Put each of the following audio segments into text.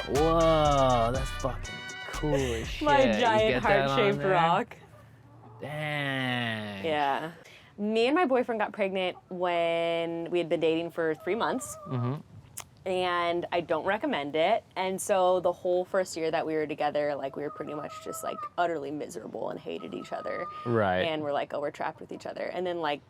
Whoa, that's fucking cool as shit. My You giant get that on heart-shaped there? rock. Dang. Yeah. Me and my boyfriend got pregnant when we had been dating for 3 months. Mm-hmm. And I don't recommend it. And so the whole first year that we were together, like, we were pretty much just, like, utterly miserable and hated each other. Right. And we're like, oh, we're trapped with each other. And then, like,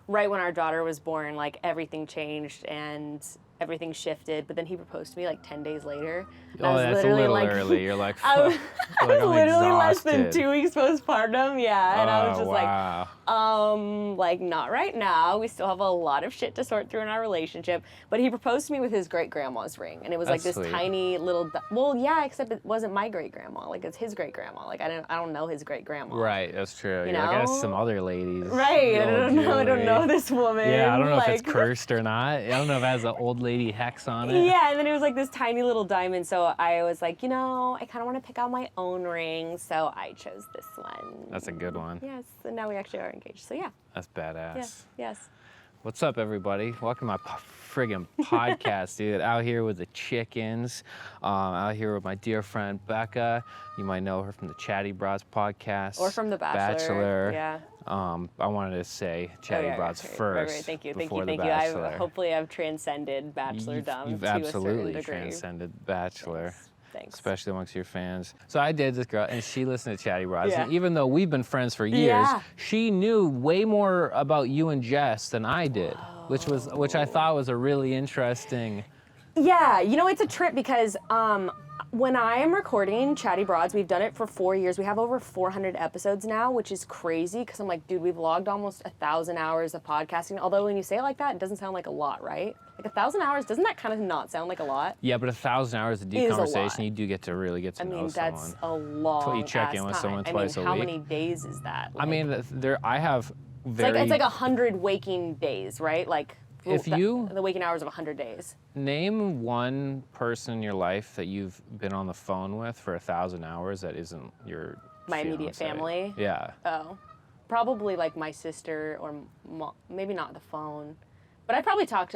right when our daughter was born, like, everything changed and everything shifted. But then he proposed to me, like, 10 days later. And I Oh, was that's a literally, little like, early. You're like, I was, fuck. I Like, was I'm literally less than exhausted. 2 weeks postpartum, yeah. And I was just wow. like, not right now. We still have a lot of shit to sort through in our relationship. But he proposed to me with his great-grandma's ring. And it was That's like this sweet. tiny little, well, yeah, except it wasn't my great-grandma. Like, it's his great-grandma. Like, I don't know his great-grandma. Right, that's true. You You're like, I have know? some other ladies. Right, I old don't know jewelry. this woman. Yeah, I don't know if it's like- cursed or not. I don't know if it has an old lady hex on it. Yeah, and then it was like this tiny little diamond. So I was like, you know, I kind of want to pick out my own ring. So I chose this one. That's a good one. Yes, and now we actually are engaged. So yeah. That's badass. Yes, yes. What's up, everybody? Welcome to my friggin' podcast, dude. Out here with the chickens. Out here with my dear friend Bekah. You might know her from the Chatty Broads podcast. Or from the Bachelor. Yeah. I wanted to say Chatty Broads first. Right. Thank you. before Thank the you. Bachelor. Hopefully I've transcended Bachelordom You've to a certain absolutely degree. transcended Bachelor. Thanks. Especially amongst your fans. So I did this girl, and she listened to Chatty Broads. Yeah. And even though we've been friends for years, Yeah. she knew way more about you and Jess than I did, which I thought was a really interesting. Yeah, you know, it's a trip because when I am recording Chatty Broads, we've done it for 4 years. We have over 400 episodes now, which is crazy because I'm like, dude, we've logged almost 1,000 hours of podcasting. Although when you say it like that, it doesn't sound like a lot, right? Like 1,000 hours, doesn't that kind of not sound like a lot? Yeah, but 1,000 hours of deep Is a conversation, lot. you do get to really get to know someone. That's a long You check in with ass someone time. twice a how week. many days is that? I mean, I have very. It's like 100 waking days, right? Like If you- the waking hours of 100 days. Name one person in your life that you've been on the phone with for 1,000 hours that isn't your My immediate fiancé. family? Yeah. Oh, probably like my sister or maybe not the phone, but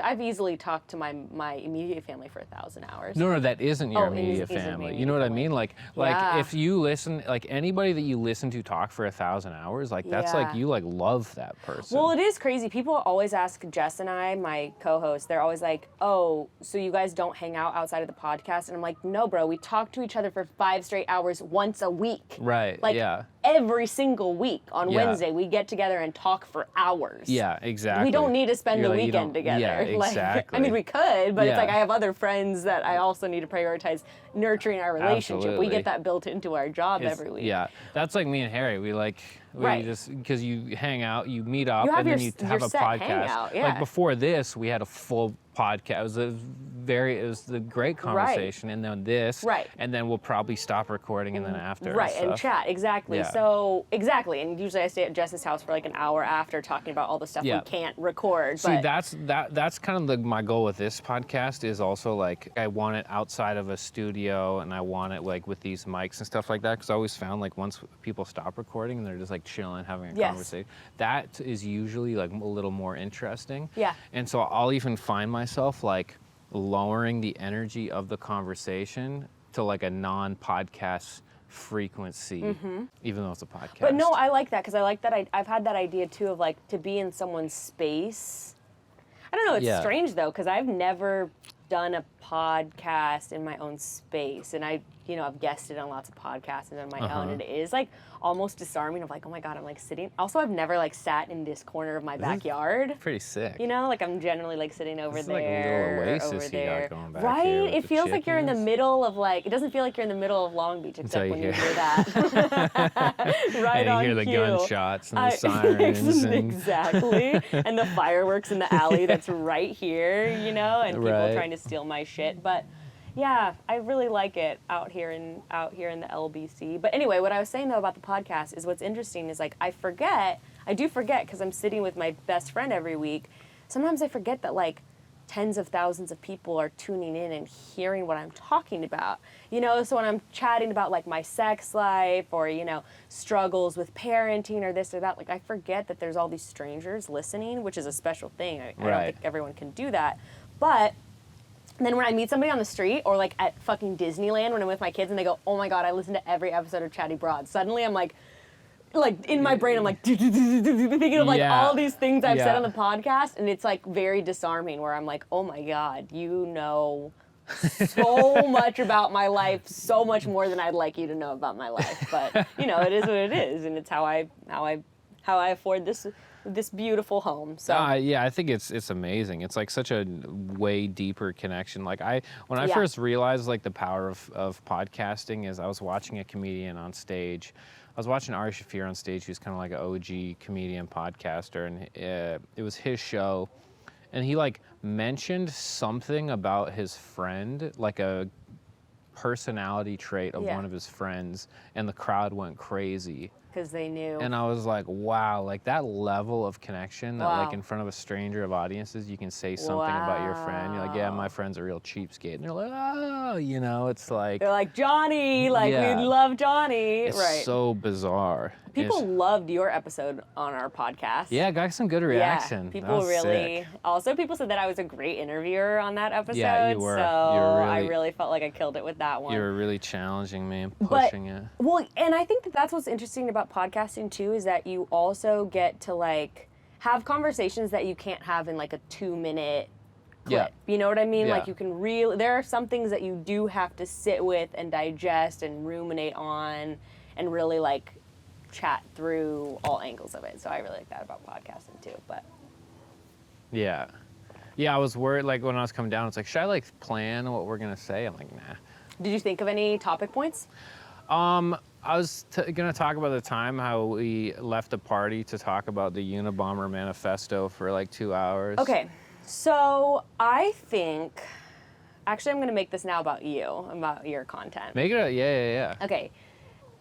I've easily talked to my immediate family for 1,000 hours. No, that isn't your Oh, it immediate isn't my family. You immediate know what I family. mean? Like Yeah. if you listen, like anybody that you listen to talk for 1,000 hours, like that's like Yeah. you like love that person. Well, it is crazy. People always ask Jess and I, my co-host, they're always like, oh, so you guys don't hang out outside of the podcast? And I'm like, no, bro, we talk to each other for 5 straight hours once a week. Right. Like yeah. every single week on Yeah. Wednesday, we get together and talk for hours. Yeah. Exactly. We don't need to spend You're the like, you weekend don't- together. Yeah. Like, Exactly. I mean, we could, but Yeah. it's like I have other friends that I also need to prioritize nurturing our relationship. Absolutely. We get that built into our job It's- every week. Yeah, that's like me and Harry. We Right. just because you hang out, you meet up, You have and then your- you have your a set podcast. hangout, yeah. Like before this, we had a full podcast. It was the great conversation, and then this, Right. and then we'll probably stop recording, and then after, Right, and stuff. chat, exactly. Yeah. So, exactly. And usually I stay at Jess's house for like an hour after talking about all the stuff Yeah. we can't record. See, but that's kind of my goal with this podcast is also like I want it outside of a studio and I want it like with these mics and stuff like that because I always found like once people stop recording and they're just like chilling having a Yes. conversation, that is usually like a little more interesting. Yeah. And so I'll even find myself like lowering the energy of the conversation to like a non-podcast frequency, even though it's a podcast. But no, I like that because I like that I've had that idea too of like to be in someone's space. I don't know, it's Yeah. strange though because I've never done a podcast in my own space and I've guested on lots of podcasts and on my own and it is like almost disarming of like, oh my God, I'm like sitting. Also, I've never like sat in this corner of my backyard. Pretty sick. You know, like I'm generally like sitting over This is like a there, little oasis over you got there. going back right? here with It the feels like you're in the chickens. middle of like. It doesn't feel like you're in the middle of Long Beach, except you when you hear- hear that. right and on you hear the cue. gunshots and the sirens. And Exactly, and the fireworks in the alley that's right here, you know, and people Right. trying to steal my shit. But yeah, I really like it out here in the LBC. But anyway, what I was saying though about the podcast is what's interesting is like I do forget because I'm sitting with my best friend every week. Sometimes I forget that like tens of thousands of people are tuning in and hearing what I'm talking about. You know, so when I'm chatting about like my sex life or, you know, struggles with parenting or this or that, like I forget that there's all these strangers listening, which is a special thing. I don't Right. think everyone can do that. But And then when I meet somebody on the street or like at fucking Disneyland when I'm with my kids and they go, oh my God, I listen to every episode of Chatty Broads. Suddenly I'm like in my brain, I'm like thinking of like all these things I've said on the podcast. And it's like very disarming where I'm like, oh my God, you know so much about my life, so much more than I'd like you to know about my life. But you know, it is what it is. And it's how I afford this beautiful home. So I think it's amazing. It's like such a way deeper connection. Like when I first realized like the power of podcasting is I was watching a comedian on stage. I was watching Ari Shaffir on stage, who's kind of like an OG comedian podcaster, and it was his show. And he like mentioned something about his friend, like a personality trait of one of his friends, and the crowd went crazy. Because they knew. And I was like, wow, like that level of connection that like in front of a stranger of audiences, you can say something about your friend. You're like, yeah, my friend's a real cheapskate. And they're like, oh, you know, it's like. They're like, Johnny, like we love Johnny. It's so bizarre. People loved your episode on our podcast. Yeah, got some good reaction. Yeah, people really. Sick. Also, people said that I was a great interviewer on that episode. Yeah, you were. So I really felt like I killed it with that one. You were really challenging me and pushing it. Well, and I think that's what's interesting about podcasting too, is that you also get to like have conversations that you can't have in like a 2-minute clip. You know what I mean? Like you can there are some things that you do have to sit with and digest and ruminate on and really like chat through all angles of it. So I really like that about podcasting too. But yeah, I was worried like when I was coming down, it's like, should I like plan what we're gonna say? I'm like, nah. Did you think of any topic points? I was gonna talk about the time how we left a party to talk about the Unabomber manifesto for like 2 hours. Okay, so I think actually I'm gonna make this now about you, about your content. Make it yeah. Okay.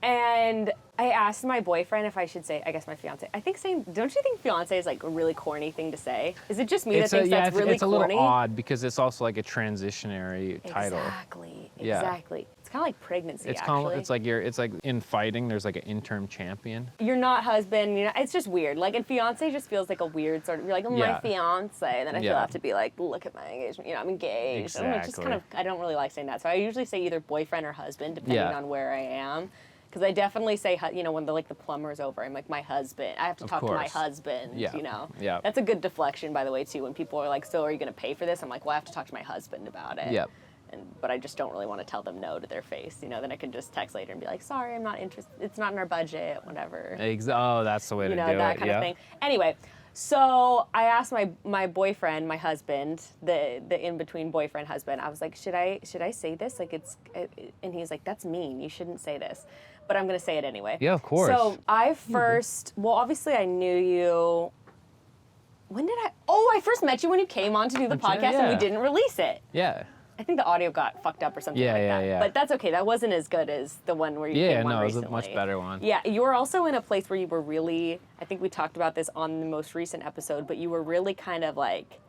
And I asked my boyfriend if I should say, I guess my fiance. I think don't you think fiance is like a really corny thing to say? Is it just me that thinks that's really corny? It's a little odd because it's also like a transitionary title. Exactly. It's kind of like pregnancy, It's like in fighting, there's like an interim champion. You're not husband, you know, it's just weird. Like, and fiance just feels like a weird sort of, you're like, my fiance. And then I feel I have to be like, look at my engagement, you know, I'm engaged. Exactly. It's just kind of, I don't really like saying that. So I usually say either boyfriend or husband, depending on where I am. Because I definitely say, you know, when the plumber's over, I'm like, my husband. I have to talk to my husband, you know. Yeah. That's a good deflection, by the way, too. When people are like, so are you going to pay for this? I'm like, well, I have to talk to my husband about it. Yep. But I just don't really want to tell them no to their face. You know, then I can just text later and be like, sorry, I'm not interested. It's not in our budget, whatever. Oh, that's the way to do it. You know, that kind of thing. Anyway, so I asked my boyfriend, my husband, the in-between boyfriend, husband, I was like, should I say this? Like, and he's like, that's mean. You shouldn't say this. But I'm going to say it anyway. Yeah, of course. So I obviously I knew you. When did I first met you when you came on to do the podcast and we didn't release it. Yeah. I think the audio got fucked up or something like that. Yeah. But that's okay. That wasn't as good as the one where you came on recently. It was a much better one. Yeah, you were also in a place where you were really, I think we talked about this on the most recent episode, but you were really kind of like,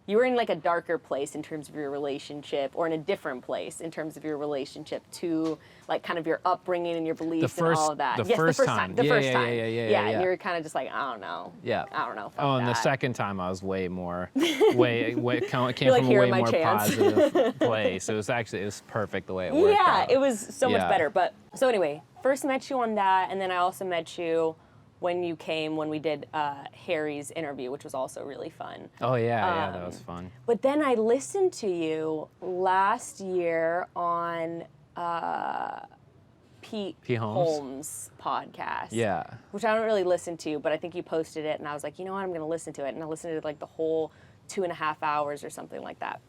you were in like a darker place in terms of your relationship, or in a different place in terms of your relationship to like kind of your upbringing and your beliefs and all of that. The first time. Yeah, and you were kind of just like, I don't know. Yeah. I don't know. And the second time I was way more, came from a way more positive place. It was perfect the way it worked out. It was so much better. But so anyway, first met you on that, and then I also met you when we did Harry's interview, which was also really fun. Oh, yeah, that was fun. But then I listened to you last year on Pete Holmes' podcast. Yeah. Which I don't really listen to, but I think you posted it, and I was like, you know what, I'm going to listen to it. And I listened to it like the whole 2.5 hours or something like that.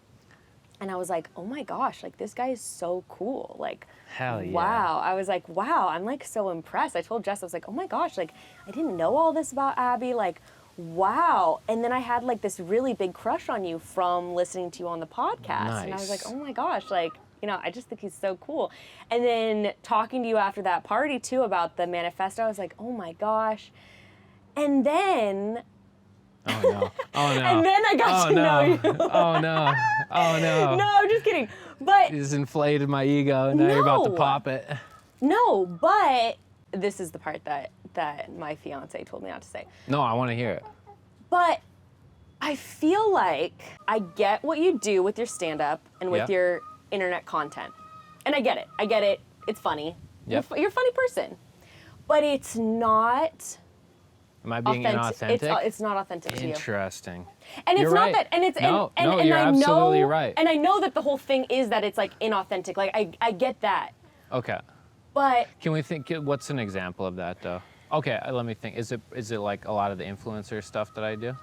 And I was like, oh my gosh, like this guy is so cool. Like, hell yeah. Wow. I was like, wow, I'm like so impressed. I told Jess, I was like, oh my gosh, like I didn't know all this about Abby. Like, wow. And then I had like this really big crush on you from listening to you on the podcast. Nice. And I was like, oh my gosh, like, you know, I just think he's so cool. And then talking to you after that party too about the manifesto, I was like, oh my gosh. And then... Oh no. And then I got to know you. Oh no. No, I'm just kidding. But you just inflated my ego, and now you're about to pop it. No, but this is the part that my fiance told me not to say. No, I want to hear it. But I feel like I get what you do with your stand-up and with your internet content. And I get it. It's funny. Yep. You're a funny person. But it's not... Am I being inauthentic? It's not authentic to you. Interesting. And it's You're not right. that, and it's, no, and you're I absolutely know, right. And I know that the whole thing is that it's like inauthentic. Like, I get that. Okay. But... Can we think, what's an example of that though? Okay, let me think. Is it like a lot of the influencer stuff that I do?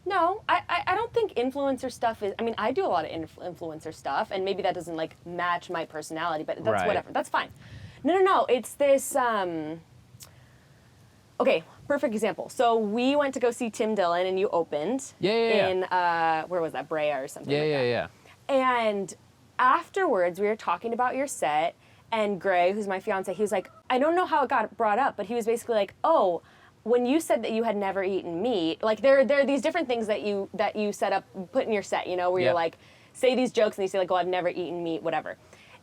No, I don't think influencer stuff is, I mean, I do a lot of influencer stuff, and maybe that doesn't, like, match my personality, but that's whatever. That's fine. No, it's this, okay, perfect example. So we went to go see Tim Dillon, and you opened. In, where was that, Brea or something like that. Yeah. And afterwards, we were talking about your set, and Gray, who's my fiance, he was like, I don't know how it got brought up, but he was basically like, oh, when you said that you had never eaten meat, like there are these different things that you set up, put in your set, you know, where you're like, say these jokes and you say like, oh, I've never eaten meat, whatever.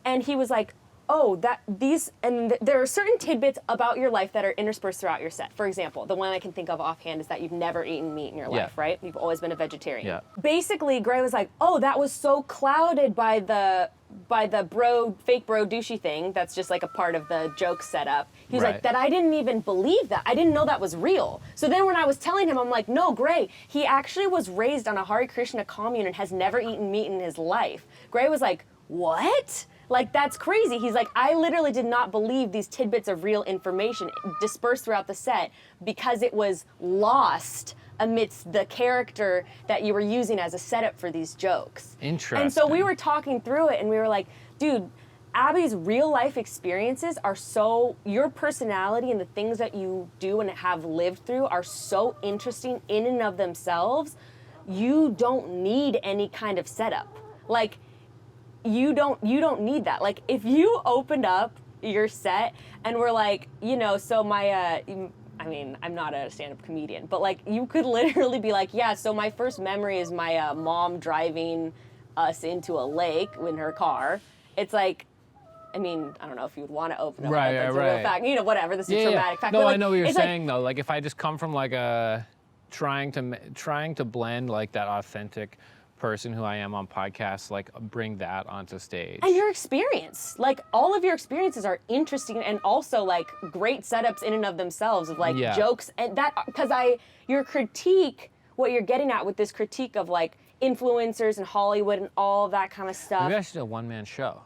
And he was like, oh, there are certain tidbits about your life that are interspersed throughout your set. For example, the one I can think of offhand is that you've never eaten meat in your life, right? You've always been a vegetarian. Yeah. Basically, Gray was like, oh, that was so clouded by the fake bro douchey thing that's just like a part of the joke setup. He's like, that I didn't even believe that. I didn't know that was real. So then when I was telling him, I'm like, no, Gray, he actually was raised on a Hare Krishna commune and has never eaten meat in his life. Gray was like, what? Like, that's crazy. He's like, I literally did not believe these tidbits of real information dispersed throughout the set because it was lost amidst the character that you were using as a setup for these jokes. Interesting. And so we were talking through it and we were like, dude, Abby's real life experiences are so, your personality and the things that you do and have lived through are so interesting in and of themselves. You don't need any kind of setup. Like, you don't need that. Like, if you opened up your set and were like, you know, so my, I mean, I'm not a stand-up comedian, but like, you could literally be like, yeah, so my first memory is my mom driving us into a lake in her car. It's like, I mean, I don't know if you would want to open up, but that's a real fact. You know, whatever, this is a traumatic fact. No, but like, I know what you're saying, like, though. Like, if I just come from like a, trying to blend like that authentic person who I am on podcasts, like bring that onto stage. And your experience, like all of your experiences are interesting and also like great setups in and of themselves of like jokes and that, because your critique, what you're getting at with this critique of like influencers and Hollywood and all of that kind of stuff. Maybe I should do a one-man show.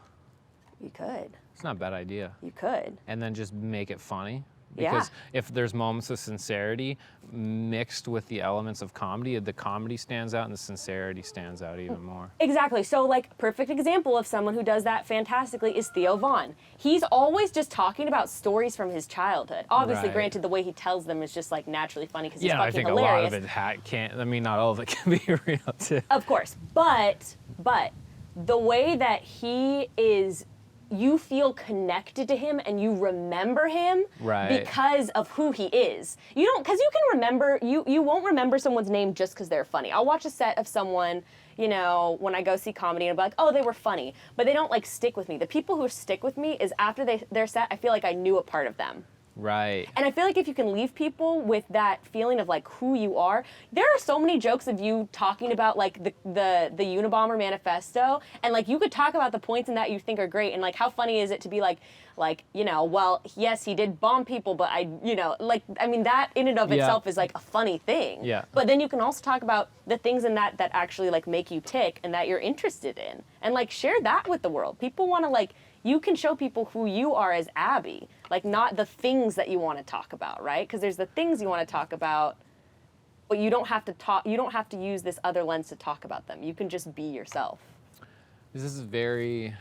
You could. It's not a bad idea. You could. And then just make it funny. Because if there's moments of sincerity mixed with the elements of comedy, the comedy stands out and the sincerity stands out even more. Exactly. So like perfect example of someone who does that fantastically is Theo Von. He's always just talking about stories from his childhood. Obviously, granted, the way he tells them is just like naturally funny because he's fucking hilarious. I think a lot of it can't, I mean, not all of it can be real too. Of course. But the way that he is, you feel connected to him and you remember him because of who he is. You don't, because you can remember, you won't remember someone's name just because they're funny. I'll watch a set of someone, you know, when I go see comedy and I'll be like, oh, they were funny, but they don't like stick with me. The people who stick with me is after their set, I feel like I knew a part of them. Right. And I feel like if you can leave people with that feeling of like who you are, there are so many jokes of you talking about like the Unabomber manifesto, and like you could talk about the points in that you think are great, and like how funny is it to be like, you know, well, yes, he did bomb people, but you know, like, I mean, that in and of itself is like a funny thing. Yeah. But then you can also talk about the things in that actually like make you tick and that you're interested in, and like share that with the world. People want to like, you can show people who you are as Abby, like not the things that you want to talk about, right? Because there's the things you want to talk about, but you don't have to talk. You don't have to use this other lens to talk about them. You can just be yourself. This is very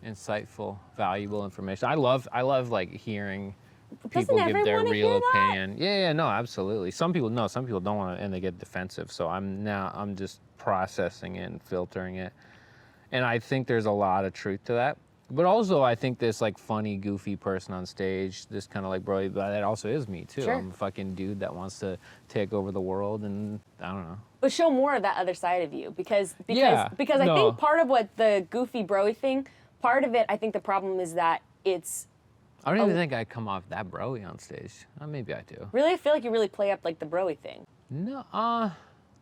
insightful, valuable information. I love like hearing people give their real opinion. Yeah, no, absolutely. Some people don't want to, and they get defensive. So I'm just processing it and filtering it, and I think there's a lot of truth to that. But also, I think this like funny, goofy person on stage, this kind of like bro, that also is me too. Sure. I'm a fucking dude that wants to take over the world, and I don't know. But show more of that other side of you, because I think part of what the goofy bro-y thing, part of it, I think the problem is that it's. I don't even think I come off that bro-y on stage. Maybe I do. Really, I feel like you really play up like the bro-y thing. No,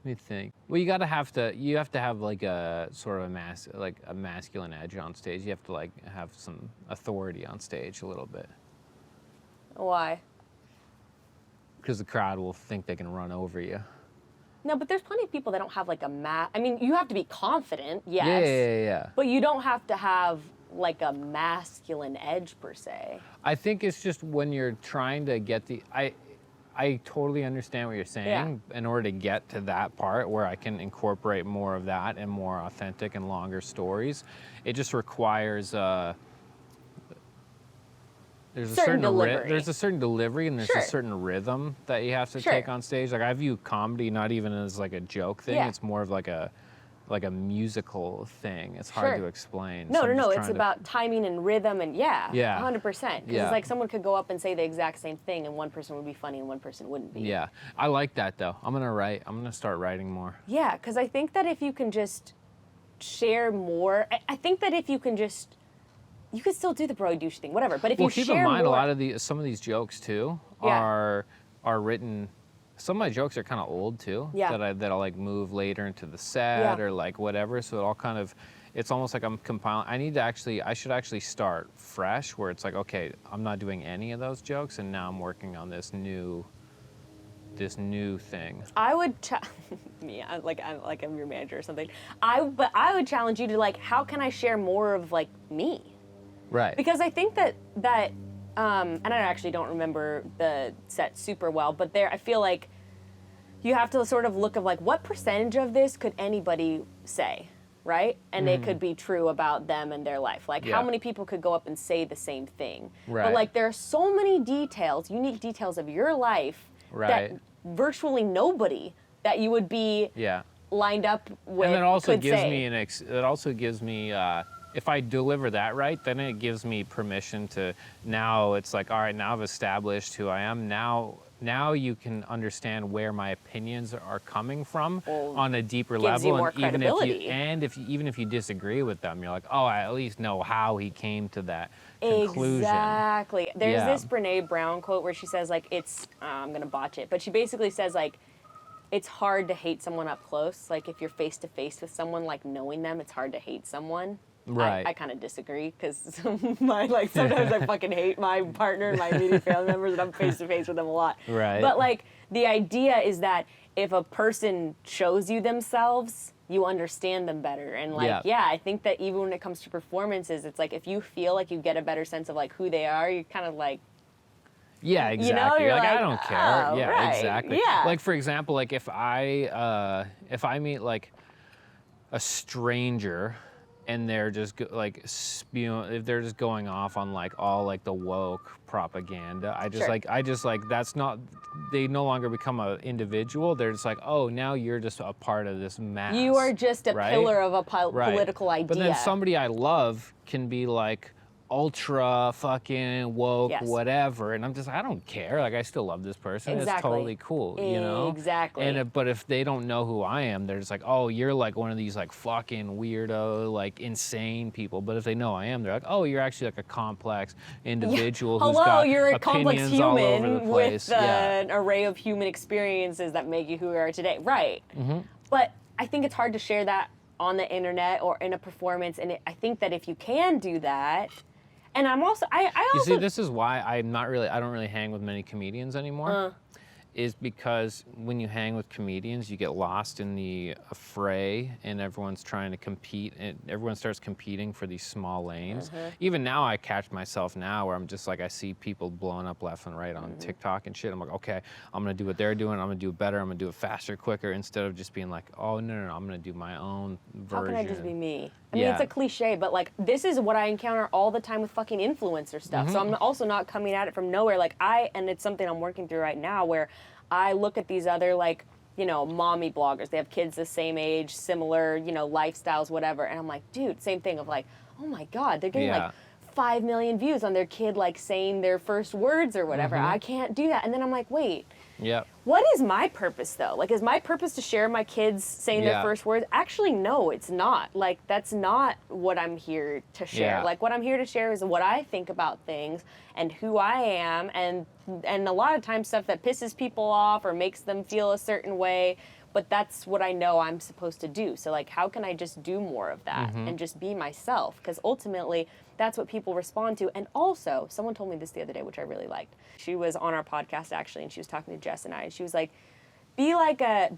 Let me think. Well, you have to have like a sort of a masculine edge on stage. You have to like have some authority on stage a little bit. Why? Because the crowd will think they can run over you. No, but there's plenty of people that don't have like I mean, you have to be confident, yes. Yeah. But you don't have to have like a masculine edge per se. I think it's just when you're trying to get I totally understand what you're saying. Yeah. In order to get to that part where I can incorporate more of that and more authentic and longer stories, it just requires there's a certain delivery and there's a certain rhythm that you have to take on stage. Like I view comedy not even as like a joke thing. Yeah. It's more of like a musical thing. It's hard to explain. No. It's about timing and rhythm and 100%. Because it's like someone could go up and say the exact same thing and one person would be funny and one person wouldn't be. Yeah, I like that though. I'm gonna start writing more. Yeah, because I think that if you can just share more, I think that if you can just, you could still do the bro douche thing, whatever. But if you share keep in mind more, a lot of some of these jokes too are written. Some of my jokes are kind of old too. Yeah. That'll like move later into the set or like whatever. So it all kind of, it's almost like I'm compiling. I should actually start fresh where it's like, okay, I'm not doing any of those jokes and now I'm working on this new thing. I would I'm your manager or something. But I would challenge you to like, how can I share more of like me? Right. Because I think that and I actually don't remember the set super well, but I feel like you have to sort of look of like what percentage of this could anybody say, right? And it could be true about them and their life. Like how many people could go up and say the same thing? Right. But like there are so many details, unique details of your life that virtually nobody that you would be lined up with. And it also gives me if I deliver that right, then it gives me permission to, now it's like, all right, now I've established who I am. Now you can understand where my opinions are coming from on a deeper level. Gives you more credibility. Even if you disagree with them, you're like, oh, I at least know how he came to that conclusion. Exactly. There's this Brene Brown quote where she says like, I'm gonna botch it, but she basically says like, it's hard to hate someone up close. Like if you're face to face with someone, like knowing them, it's hard to hate someone. Right. I kind of disagree because sometimes I fucking hate my partner and my immediate family members and I'm face to face with them a lot. Right. But like the idea is that if a person shows you themselves, you understand them better. And like, I think that even when it comes to performances, it's like if you feel like you get a better sense of like who they are, you kind of like, yeah, exactly. You know, you're like, I don't care. Oh, yeah, right. Exactly. Yeah. Like for example, like if I meet like a stranger and they're just spewing, if they're just going off on like all like the woke propaganda, I just like that's not, they no longer become an individual. They're just like, oh, now you're just a part of this mass. You are just a pillar of a political idea. But then somebody I love can be like ultra fucking woke, whatever, and I'm just, I don't care. Like I still love this person. Exactly. It's totally cool, you know. Exactly. And but if they don't know who I am, they're just like, oh, you're like one of these like fucking weirdo, like insane people. But if they know I am, they're like, oh, you're actually like a complex individual who's got you're a opinions complex human all over the place. with an array of human experiences that make you who you are today. Right. Mm-hmm. But I think it's hard to share that on the internet or in a performance, and I think that if you can do that. And I'm also, I also... You see, this is why I don't really hang with many comedians anymore. Is because when you hang with comedians, you get lost in the fray and everyone's trying to compete and everyone starts competing for these small lanes. Even now I catch myself now where I'm just like, I see people blowing up left and right on TikTok and shit. I'm like, okay, I'm gonna do what they're doing. I'm gonna do it better. I'm gonna do it faster, quicker, instead of just being like, oh, no, I'm gonna do my own version. How can I just be me? I mean, it's a cliche, but like, this is what I encounter all the time with fucking influencer stuff. So I'm also not coming at it from nowhere. Like and it's something I'm working through right now where I look at these other, like, you know, mommy bloggers. They have kids the same age, similar, you know, lifestyles, whatever. And I'm like, dude, same thing of like, oh my God, they're getting like 5 million views on their kid, like saying their first words or whatever. I can't do that. And then I'm like, wait, what is my purpose though? Like, is my purpose to share my kids saying their first words? Actually, no, it's not. Like, that's not what I'm here to share. Like, what I'm here to share is what I think about things and who I am, and a lot of times stuff that pisses people off or makes them feel a certain way but that's what I know I'm supposed to do. So like, how can I just do more of that and just be myself? Because ultimately, that's what people respond to. And also, someone told me this the other day, which I really liked. She was on our podcast actually, and she was talking to Jess and I, and she was like, be like an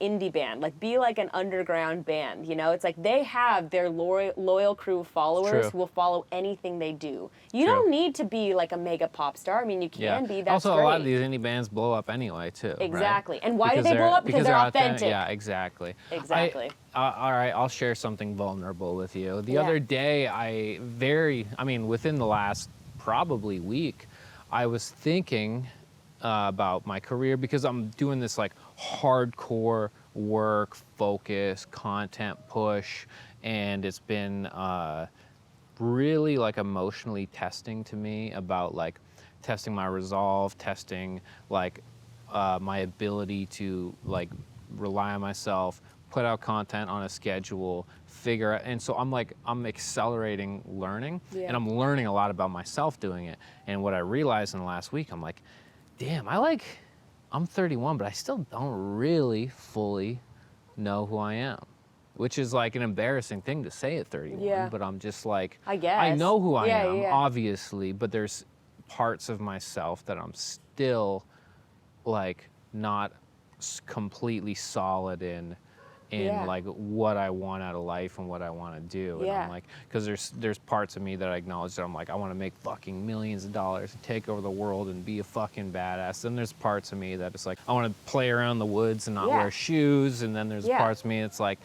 indie band, like be like an underground band, you know? It's like they have their loyal crew of followers True. who will follow anything they do. You True. don't need to be like a mega pop star. I mean, you can be, that's also, great. a lot of these indie bands blow up anyway, too. Exactly. Right? And why do they blow up? Because they're authentic. Yeah, exactly. Exactly. All right, I'll share something vulnerable with you. The Yeah. other day, within the last probably week, I was thinking about my career because I'm doing this like hardcore work, focus, content push, and it's been really like emotionally testing to me about like testing my resolve, testing like my ability to like rely on myself, put out content on a schedule, figure out, and so I'm accelerating learning, and I'm learning a lot about myself doing it. And what I realized in the last week, I'm like, damn, I'm 31, but I still don't really fully know who I am, which is like an embarrassing thing to say at 31. Yeah. But I'm just like, I guess. I know who I am, Yeah. obviously, but there's parts of myself that I'm still like not completely solid in like what I want out of life and what I want to do. And I'm like, because there's parts of me that I acknowledge that I'm like, I want to make fucking millions of dollars and take over the world and be a fucking badass. Then there's parts of me that it's like, I want to play around the woods and not wear shoes. And then there's parts of me it's like,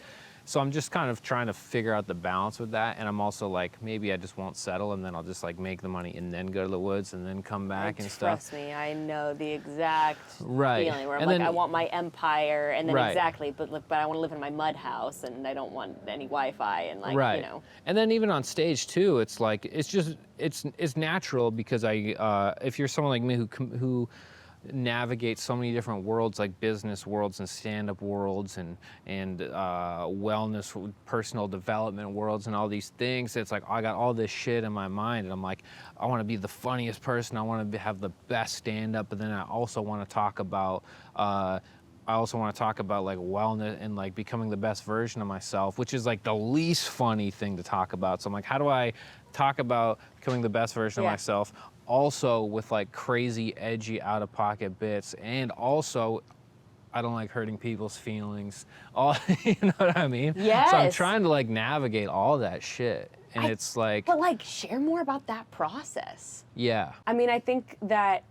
so I'm just kind of trying to figure out the balance with that. And I'm also like, maybe I just won't settle and then I'll just like make the money and then go to the woods and then come back and stuff. Trust me, I know the exact Right. feeling where I'm And like, then- I want my empire, and then Right. exactly, but I want to live in my mud house, and I don't want any Wi-Fi, and like, Right. you know. And then even on stage too, it's like it's natural because if you're someone like me who navigates so many different worlds, like business worlds and stand-up worlds and wellness, personal development worlds, and all these things. It's like I got all this shit in my mind, and I'm like, I want to be the funniest person. I want to have the best stand-up, but then I also want to talk about. Like wellness and like becoming the best version of myself, which is like the least funny thing to talk about. So I'm like, how do I talk about becoming the best version of myself also with like crazy, edgy, out-of-pocket bits, and also I don't like hurting people's feelings. You know what I mean? Yes. So I'm trying to like navigate all that shit, and it's like, But like, share more about that process. yeah, I mean, I think that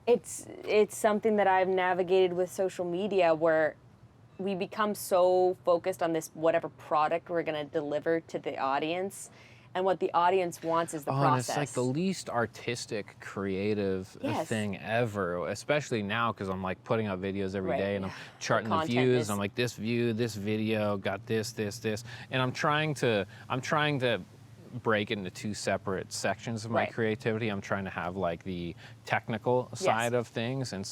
it's something that I've navigated with social media, where we become so focused on this whatever product we're going to deliver to the audience, and what the audience wants is the and process. it's like the least artistic, creative thing ever, especially now because I'm like putting out videos every day and I'm charting the views. I'm like, this view, this video got this, and I'm trying to break it into two separate sections of my creativity. I'm trying to have like the technical side of things, and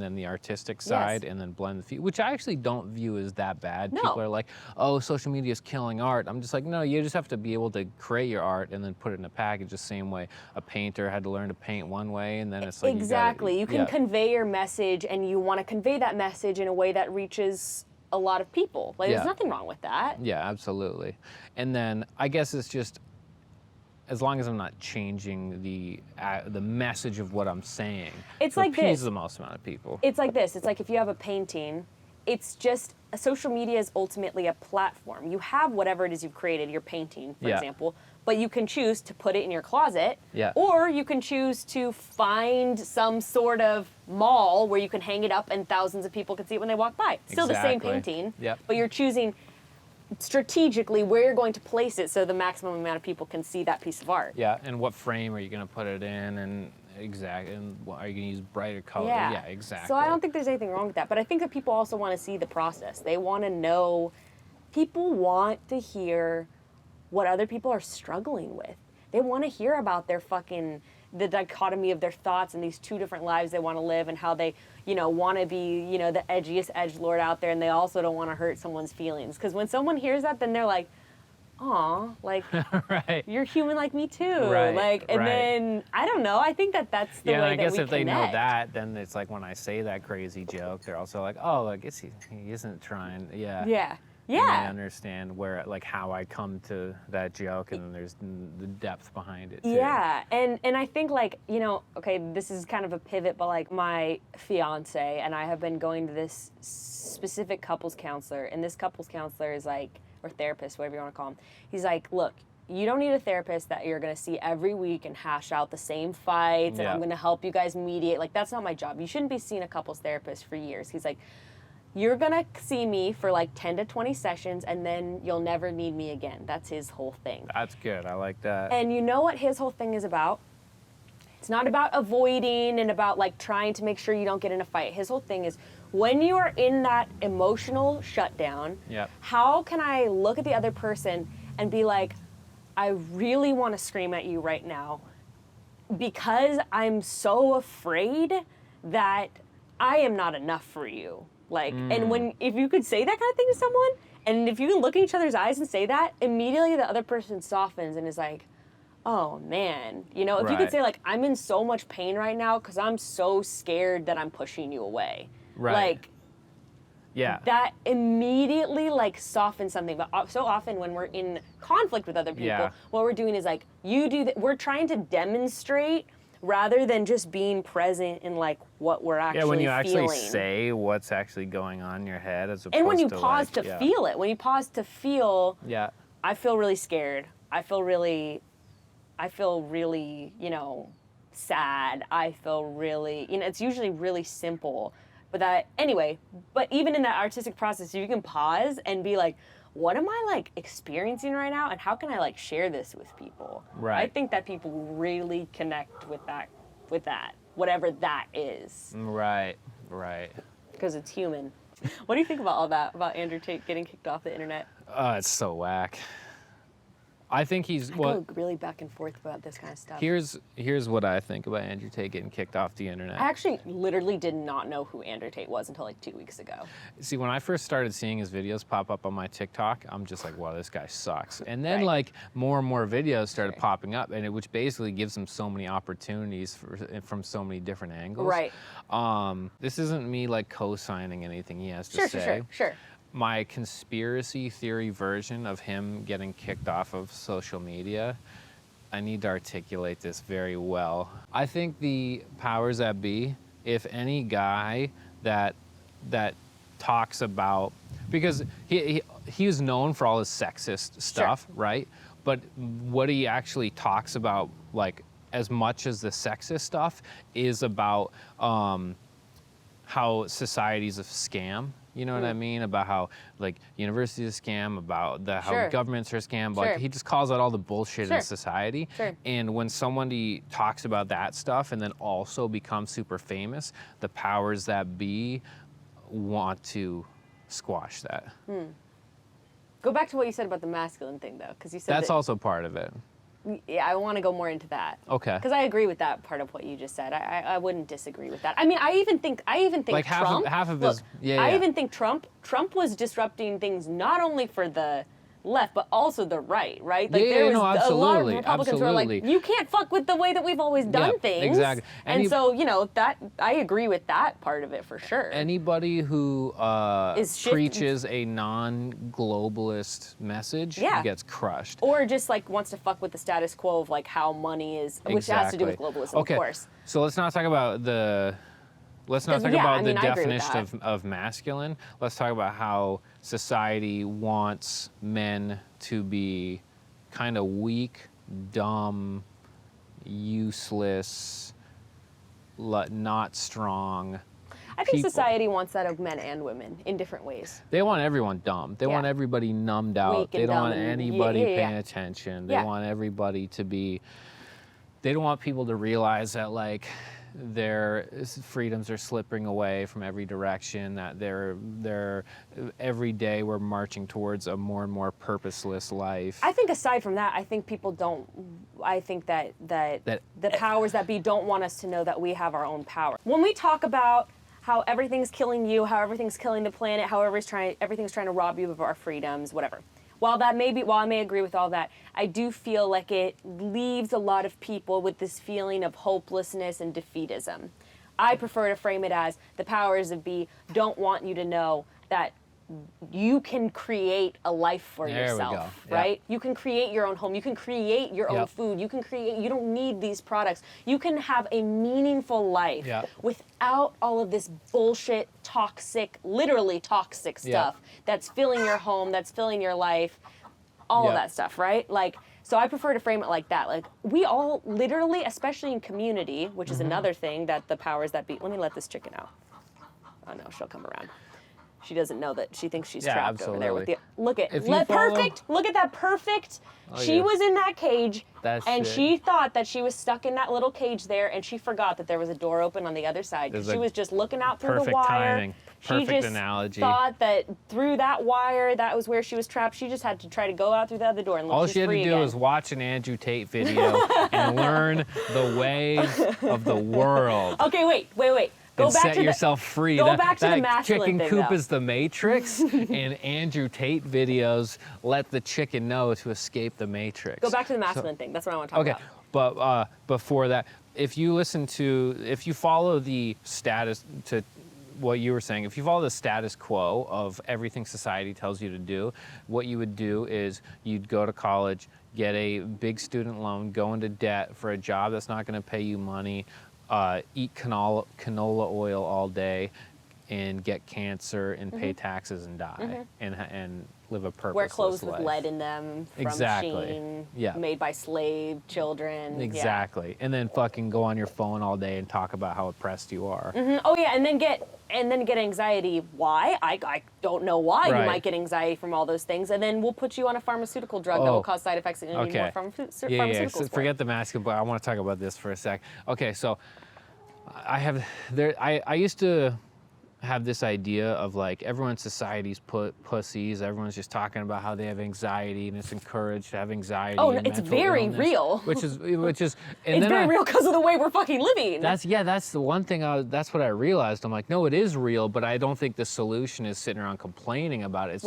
then the artistic side, and then blend the few, which I actually don't view as that bad. No. People are like, oh, social media is killing art. I'm just like, no, you just have to be able to create your art and then put it in a package the same way a painter had to learn to paint one way, and then it's like exactly. You can convey your message, and you want to convey that message in a way that reaches a lot of people. Like, there's nothing wrong with that. Yeah, absolutely. And then I guess it's just, as long as I'm not changing the message of what I'm saying, It's like appease this. the most amount of people. It's like this. It's like if you have a painting, it's just social media is ultimately a platform. You have whatever it is you've created, your painting, for example, but you can choose to put it in your closet, or you can choose to find some sort of mall where you can hang it up and thousands of people can see it when they walk by. Still the same painting, but you're choosing strategically where you're going to place it so the maximum amount of people can see that piece of art. Yeah, and what frame are you going to put it in, and are you going to use brighter color? Yeah, exactly. So I don't think there's anything wrong with that, but I think that people also want to see the process. They want to know, people want to hear what other people are struggling with. They want to hear about the dichotomy of their thoughts and these two different lives they want to live, and how they, want to be, the edgiest edgelord out there, and they also don't want to hurt someone's feelings. Because when someone hears that, then they're like, aw, like, Right. you're human like me too. Right, Like, and right. then, I don't know, I think that that's the Yeah, and way I that guess we if they know connect. that, then it's like when I say that crazy joke, they're also like, oh, I guess he isn't trying. Yeah. Yeah. And they Yeah. understand where, like, how I come to that joke, and then there's the depth behind it too. Yeah, and I think, like, you know, okay, this is kind of a pivot, but like my fiance and I have been going to this specific couples counselor, and this couples counselor is like, or therapist, whatever you want to call him. He's like, look, you don't need a therapist that you're going to see every week and hash out the same fights, and Yeah. I'm going to help you guys mediate. Like, that's not my job. You shouldn't be seeing a couples therapist for years. He's like, you're gonna see me for like 10 to 20 sessions, and then you'll never need me again. That's his whole thing. That's good. I like that. And you know what his whole thing is about? It's not about avoiding and about like trying to make sure you don't get in a fight. His whole thing is, when you are in that emotional shutdown, Yep. how can I look at the other person and be like, I really want to scream at you right now because I'm so afraid that I am not enough for you. Like, and if you could say that kind of thing to someone, and if you can look in each other's eyes and say that, immediately the other person softens and is like, oh man, you know, if you could Right. say like, I'm in so much pain right now because I'm so scared that I'm pushing you away. Right. Like, Yeah. that immediately like softens something. But so often when we're in conflict with other people, Yeah. what we're doing is like, you do that. We're trying to demonstrate rather than just being present in like what we're actually Yeah, when you actually feeling. say what's actually going on in your head, as opposed And when you to pause like, to yeah. feel it, when you pause to feel, Yeah. I feel really scared. I feel really, you know, sad. I feel really, you know, it's usually really simple. But that, anyway, but even in that artistic process, you can pause and be like, what am I like experiencing right now? And how can I like share this with people? Right. I think that people really connect with that, whatever that is, Right. Right. because it's human. What do you think about all that, about Andrew Tate getting kicked off the internet? It's so whack. I think he's I well. go really back and forth about this kind of stuff. Here's what I think about Andrew Tate getting kicked off the internet. I actually literally did not know who Andrew Tate was until like 2 weeks ago. See, when I first started seeing his videos pop up on my TikTok, I'm just like, wow, this guy sucks. And then Right. like more and more videos started Right. popping up, and which basically gives him so many opportunities from so many different angles. Right. This isn't me like co-signing anything he has to Sure, say. sure, sure, sure. My conspiracy theory version of him getting kicked off of social media, I need to articulate this very well. I think the powers that be, if any guy that talks about, because he was known for all his sexist stuff, right? But what he actually talks about, like as much as the sexist stuff, is about how society's a scam. You know what I mean? About how like university's a scam, about how Sure. governments are a scam. Sure. Like he just calls out all the bullshit Sure. in society. Sure. And when somebody talks about that stuff and then also becomes super famous, the powers that be want to squash that. Go back to what you said about the masculine thing, though, because you said That's that, also part of it. Yeah, I want to go more into that. Okay. Because I agree with that part of what you just said. I wouldn't disagree with that. I mean, I even think Like Trump. half of look, his yeah. I yeah. even think Trump was disrupting things not only for the left but also the right. Like Yeah, there was no, a lot of absolutely, Republicans who were like, absolutely. you can't fuck with the way that we've always done Yeah, things. exactly. And so you know that I agree with that part of it for sure. Anybody who Is shifting- preaches a non-globalist message Yeah. gets crushed. Or just like wants to fuck with the status quo of like how money is, which has to do with Exactly. globalism, Okay, of course. so let's not talk about the. Let's not talk Yeah, about I mean, the I agree with definition of masculine. Let's talk about how society wants men to be kind of weak, dumb, useless, not strong. I think people. society wants that of men and women in different ways. They want everyone dumb. They Yeah. want everybody numbed out. Weak and They don't want dumb and- anybody yeah, yeah, paying yeah. attention. They Yeah. want everybody to be. They don't want people to realize that like their freedoms are slipping away from every direction. That they're every day we're marching towards a more and more purposeless life. I think aside from that, I think people don't. I think that the powers that be don't want us to know that we have our own power. When we talk about how everything's killing you, how everything's killing the planet, how everything's trying to rob you of our freedoms, whatever. while I may agree with all that, I do feel like it leaves a lot of people with this feeling of hopelessness and defeatism. I prefer to frame it as the powers that be don't want you to know that you can create a life for yourself, right? You can create your own home. You can create your own food. You don't need these products. You can have a meaningful life without all of this bullshit, toxic, literally toxic stuff that's filling your home, that's filling your life, all of that stuff, right? Like, so I prefer to frame it like that. Like, we all literally, especially in community, which is another thing that the powers that be, let me let this chicken out. Oh no, she'll come around. She doesn't know that she thinks she's trapped over there with the. Look at perfect. Look at that perfect. She was in that cage, and she thought that she was stuck in that little cage there, and she forgot that there was a door open on the other side. She was just looking out through the wire. Perfect timing. Perfect she just analogy. Thought that through that wire, that was where she was trapped. She just had to try to go out through the other door and look. All she had to do was watch an Andrew Tate video and learn the ways of the world. Okay, wait. Go back to yourself free. Go back to the masculine chicken thing, coop though. is the Matrix, and Andrew Tate videos let the chicken know to escape the Matrix. Go back to the masculine thing. That's what I want to talk about. But before that, if you follow the status to what you were saying, if you follow the status quo of everything society tells you to do, what you would do is you'd go to college, get a big student loan, go into debt for a job that's not going to pay you money, eat canola oil all day, and get cancer and pay taxes and die and live a purposeless Wear clothes life. with lead in them from Shein, made by slave children. Exactly. And then fucking go on your phone all day and talk about how oppressed you are. Oh yeah, and then get anxiety. Why? I don't know why you might get anxiety from all those things, and then we'll put you on a pharmaceutical drug that will cause side effects and you need more pharmaceuticals. So forget the masculine, but I want to talk about this for a sec. Okay, so I used to have this idea of like everyone's society's pussies. Everyone's just talking about how they have anxiety and it's encouraged to have anxiety. Oh, and it's very illness, real. Which is, and it's very real because of the way we're fucking living. That's the one thing. That's what I realized. I'm like, no, it is real, but I don't think the solution is sitting around complaining about it. It's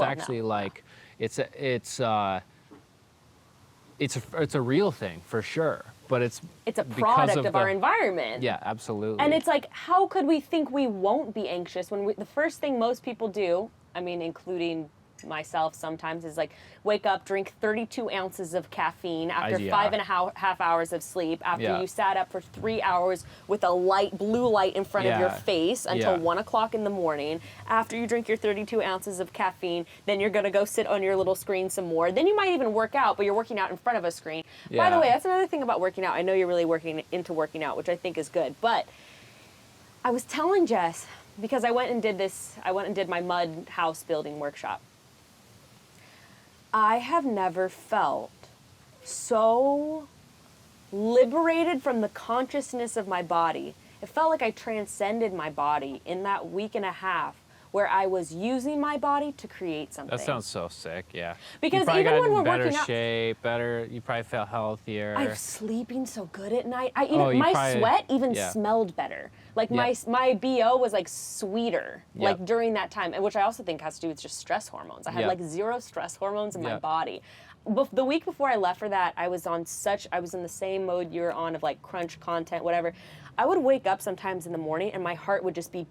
it's a real thing for sure. But it's a product of our environment. Yeah, absolutely. And it's like, how could we think we won't be anxious when the first thing most people do, I mean, including myself sometimes, is like wake up, drink 32 ounces of caffeine after 5.5 hours of sleep, after you sat up for 3 hours with a blue light in front of your face until 1 o'clock in the morning. After you drink your 32 ounces of caffeine, then you're gonna go sit on your little screen some more. Then you might even work out, but you're working out in front of a screen. By the way, that's another thing about working out. I know you're really into working out, which I think is good, but I was telling Jess, because I went and did my mud house building workshop. I have never felt so liberated from the consciousness of my body. It felt like I transcended my body in that week and a half where I was using my body to create something. That sounds so sick, yeah. Because you even when we're better working out, shape, you probably felt healthier. I'm sleeping so good at night. My sweat even smelled better. Like my BO was like sweeter, like during that time, which I also think has to do with just stress hormones. I had like 0 stress hormones in my body. The week before I left for that, I was in the same mode you're on of like crunch content, whatever. I would wake up sometimes in the morning and my heart would just be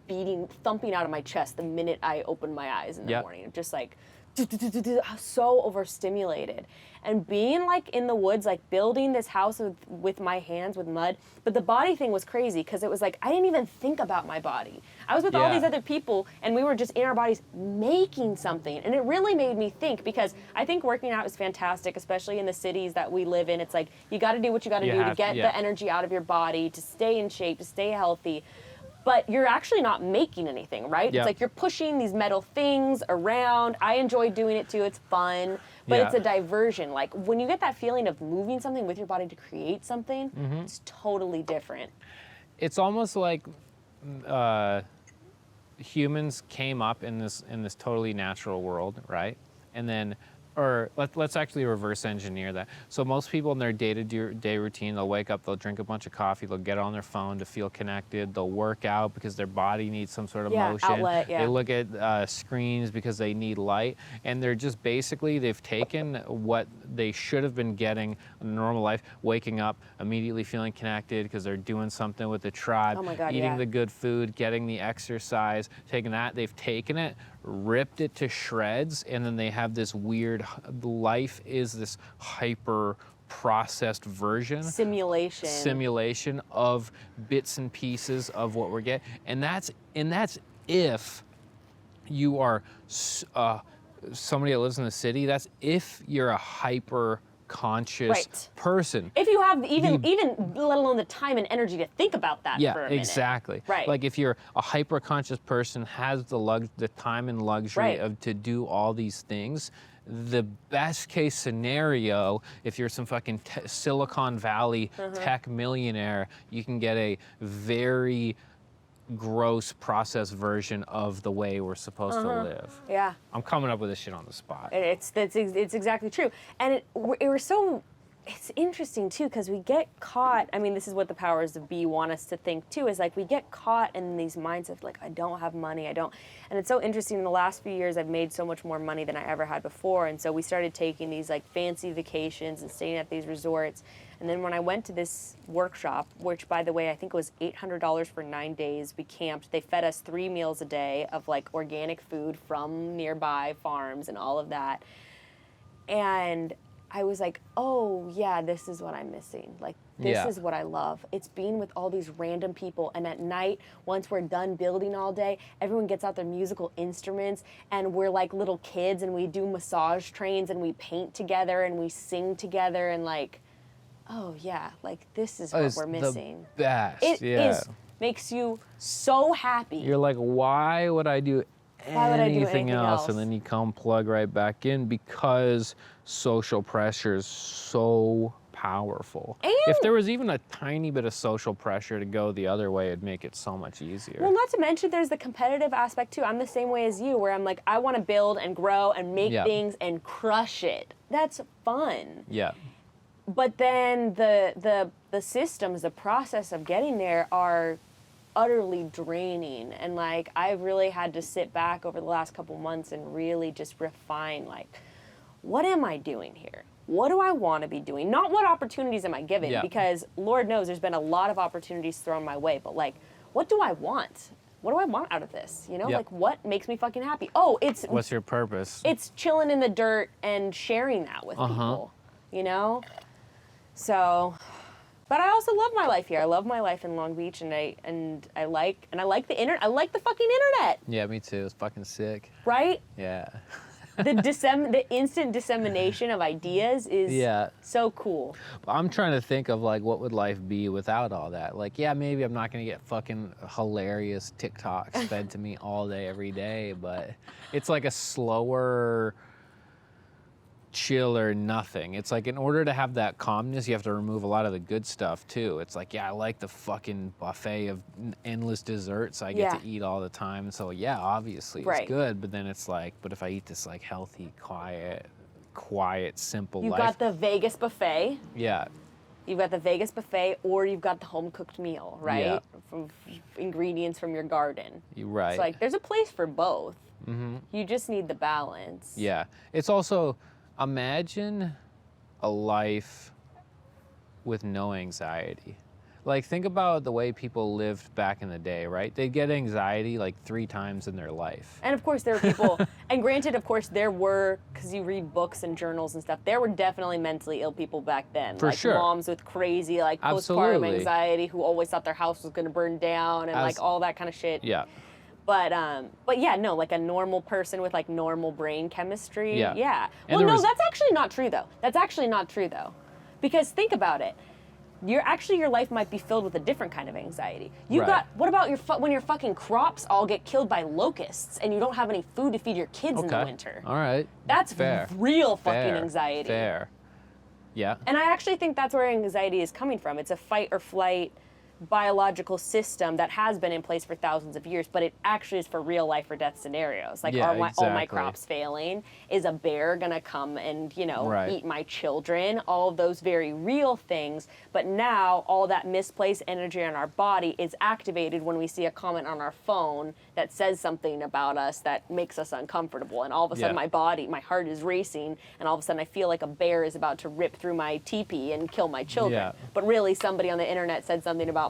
thumping out of my chest the minute I opened my eyes in the morning. Just like, so overstimulated. And being like in the woods, like building this house with my hands with mud. But the body thing was crazy because it was like, I didn't even think about my body. I was with all these other people and we were just in our bodies making something. And it really made me think, because I think working out is fantastic, especially in the cities that we live in. It's like, you got to do what you got to do to get the energy out of your body, to stay in shape, to stay healthy. But you're actually not making anything, right? It's like you're pushing these metal things around. I enjoy doing it too. It's fun, but it's a diversion. Like when you get that feeling of moving something with your body to create something, it's totally different. It's almost like humans came up in this totally natural world, right? And then or let's actually reverse engineer that. So most people in their day-to-day routine, they'll wake up, they'll drink a bunch of coffee, they'll get on their phone to feel connected, they'll work out because their body needs some sort of motion. Outlet, They look at screens because they need light, and they're just basically, they've taken what they should have been getting in a normal life, waking up, immediately feeling connected because they're doing something with the tribe, Oh my God, eating yeah. the good food, getting the exercise, taking that, they've taken it, ripped it to shreds, and then they have this weird, life is this hyper processed version, simulation of bits and pieces of what we're getting, and that's if you are somebody that lives in the city. That's if you're a hyper conscious person. If you have even let alone the time and energy to think about that for a minute. Exactly. Right. Like if you're a hyper conscious person, has the time and luxury to do all these things, the best case scenario, if you're some fucking Silicon Valley tech millionaire, you can get a very gross processed version of the way we're supposed to live. Yeah. I'm coming up with this shit on the spot. It's exactly true. And it was so, it's interesting too, because we get caught, I mean, this is what the powers of be want us to think too, is like we get caught in these minds of like, I don't have money, and it's so interesting, in the last few years I've made so much more money than I ever had before, and so we started taking these like fancy vacations and staying at these resorts. And then when I went to this workshop, which by the way, I think it was $800 for 9 days, we camped, they fed us 3 meals a day of like organic food from nearby farms and all of that. And I was like, oh yeah, this is what I'm missing. Like, this is what I love. It's being with all these random people, and at night, once we're done building all day, everyone gets out their musical instruments, and we're like little kids, and we do massage trains, and we paint together, and we sing together, and like, oh yeah, like this is what we're missing. The best. It is, makes you so happy. You're like, why would I do anything else? And then you come plug right back in, because social pressure is so powerful. And if there was even a tiny bit of social pressure to go the other way, it'd make it so much easier. Well, not to mention there's the competitive aspect too. I'm the same way as you, where I'm like, I want to build and grow and make things and crush it. That's fun. Yeah. But then the systems, the process of getting there are utterly draining. And like, I've really had to sit back over the last couple months and really just refine, like, what am I doing here? What do I want to be doing? Not what opportunities am I given, because Lord knows there's been a lot of opportunities thrown my way, but like, what do I want? What do I want out of this? You know, like, what makes me fucking happy? Oh, it's... What's your purpose? It's chilling in the dirt and sharing that with people, you know? So, but I also love my life here. I love my life in Long Beach, and I like the internet. I like the fucking internet. Yeah, me too. It's fucking sick. Right? Yeah. The instant dissemination of ideas is so cool. I'm trying to think of like, what would life be without all that? Like, yeah, maybe I'm not gonna get fucking hilarious TikToks fed to me all day, every day, but it's like a slower, chiller nothing. It's like, in order to have that calmness, you have to remove a lot of the good stuff too. It's like, yeah, I like the fucking buffet of endless desserts I get to eat all the time, and so yeah, obviously it's good, but then it's like, but if I eat this like healthy, quiet, simple life. You've got the Vegas buffet. Yeah. You've got the Vegas buffet, or you've got the home-cooked meal, right? Yeah. From ingredients from your garden. You're right. It's like, there's a place for both. You just need the balance. Yeah. It's also, imagine a life with no anxiety. Like, think about the way people lived back in the day, right? They'd get anxiety like 3 times in their life. And of course there were people, and granted, of course, there were, because you read books and journals and stuff, there were definitely mentally ill people back then. For like sure. Moms with crazy, like, postpartum anxiety who always thought their house was going to burn down, and like all that kind of shit. Yeah. But yeah, no, like a normal person with like normal brain chemistry. Yeah. And Well, no, that's actually not true though. That's actually not true though. Because think about it. Your life might be filled with a different kind of anxiety. What about when your fucking crops all get killed by locusts and you don't have any food to feed your kids in the winter? All right. That's Fair. Real fucking anxiety. Fair. Yeah. And I actually think that's where anxiety is coming from. It's a fight or flight biological system that has been in place for thousands of years, but it actually is for real life or death scenarios. Like, Yeah, all my exactly. crops failing? Is a bear gonna come and, Right. eat my children? All of those very real things. But now all that misplaced energy in our body is activated when we see a comment on our phone that says something about us that makes us uncomfortable. And all of a sudden my heart is racing, and all of a sudden I feel like a bear is about to rip through my teepee and kill my children. Yeah. But really somebody on the internet said something about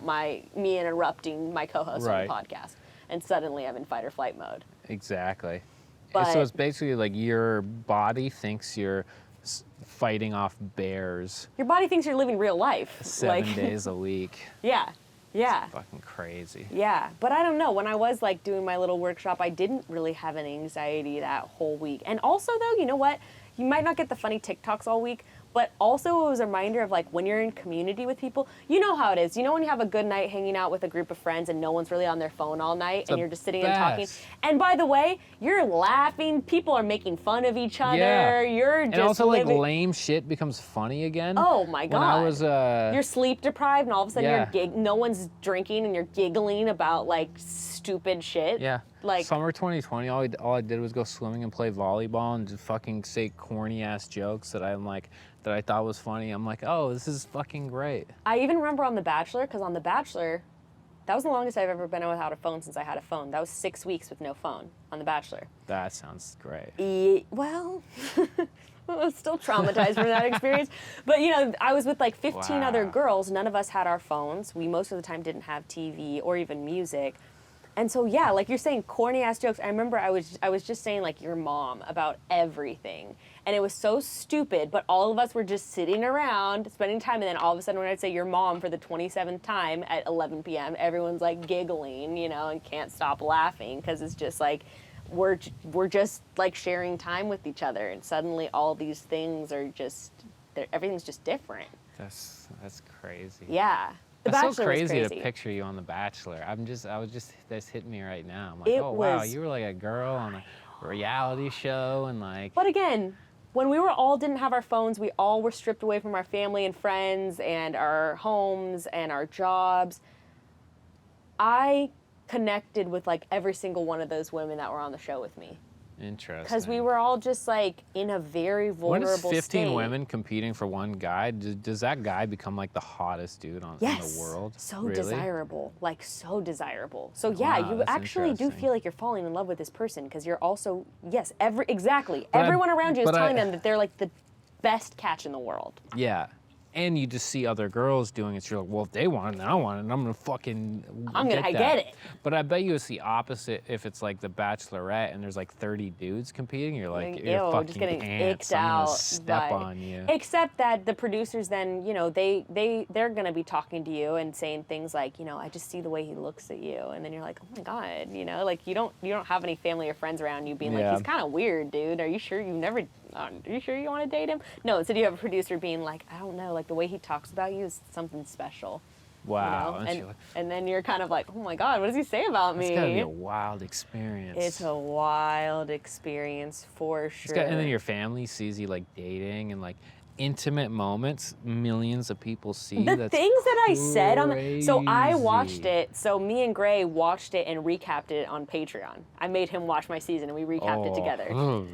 me interrupting my co-host on the podcast, and suddenly I'm in fight or flight mode. Exactly. But so it's basically like your body thinks you're fighting off bears your body thinks you're living real life 7 days a week. yeah Fucking crazy. Yeah, but I don't know. When I was like doing my little workshop, I didn't really have any anxiety that whole week. And also though, you know what? You might not get the funny TikToks all week, but also it was a reminder of like when you're in community with people, you know how it is. You know when you have a good night hanging out with a group of friends and no one's really on their phone all night and you're just sitting and talking. And by the way, you're laughing. People are making fun of each other. Yeah. You're just and also like lame shit becomes funny again. Oh my God. When I was you're sleep deprived and all of a sudden Yeah. no one's drinking and you're giggling about like stupid shit. Yeah. Like Summer 2020, all I did was go swimming and play volleyball and just fucking say corny ass jokes that I thought was funny. I'm like, oh, this is fucking great. I even remember on The Bachelor, because on The Bachelor, that was the longest I've ever been without a phone since I had a phone. That was 6 weeks with no phone on The Bachelor. That sounds great. Well, I'm still traumatized from that experience. But, I was with like 15 other girls. None of us had our phones. We most of the time didn't have TV or even music. And so, yeah, like you're saying, corny ass jokes. I remember I was just saying like your mom about everything. And it was so stupid, but all of us were just sitting around, spending time, and then all of a sudden when I'd say your mom for the 27th time at 11 p.m., everyone's like giggling, and can't stop laughing because it's just like we're just like sharing time with each other, and suddenly all these things are just everything's just different. That's crazy. Yeah. The That's Bachelor so crazy, was crazy to picture you on The Bachelor. that's hitting me right now. I'm like, It wow, was- you were like a girl on a reality show and like. But again, when we didn't have our phones, we all were stripped away from our family and friends and our homes and our jobs. I connected with like every single one of those women that were on the show with me. Interesting. Because we were all just like in a very When vulnerable is 15 state. women competing for one guy, does that guy become like the hottest dude in Yes. the world? So Really? desirable. Like so desirable. So yeah, Wow, you that's actually do interesting. feel like you're falling in love with this person because you're also, yes, exactly. But Everyone around you is but telling them that they're like the best catch in the world. Yeah. And you just see other girls doing it. So you're like, well, if they want it, then I want it. And I'm going to fucking I that. get it. But I bet you it's the opposite if it's like the Bachelorette and there's like 30 dudes competing. You're like, you're ew, fucking just getting ants. icked I'm out going to step by- on you. Except that the producers then, they're gonna be talking to you and saying things like, I just see the way he looks at you, and then you're like, oh my God, like you don't have any family or friends around you being like, Yeah. he's kind of weird, dude. Are you sure you want to date him? No, instead you have a producer being like, I don't know, like the way he talks about you is something special. Wow. And And, you're like, and then you're kind of like, oh my God, what does he say about me? it's got to be a wild experience. It's a wild experience for sure. And then your family sees you like dating and like intimate moments millions of people see. The That's things that I said so I watched crazy. it. So me and Gray watched it and recapped it on Patreon. I made him watch my season and we recapped it together.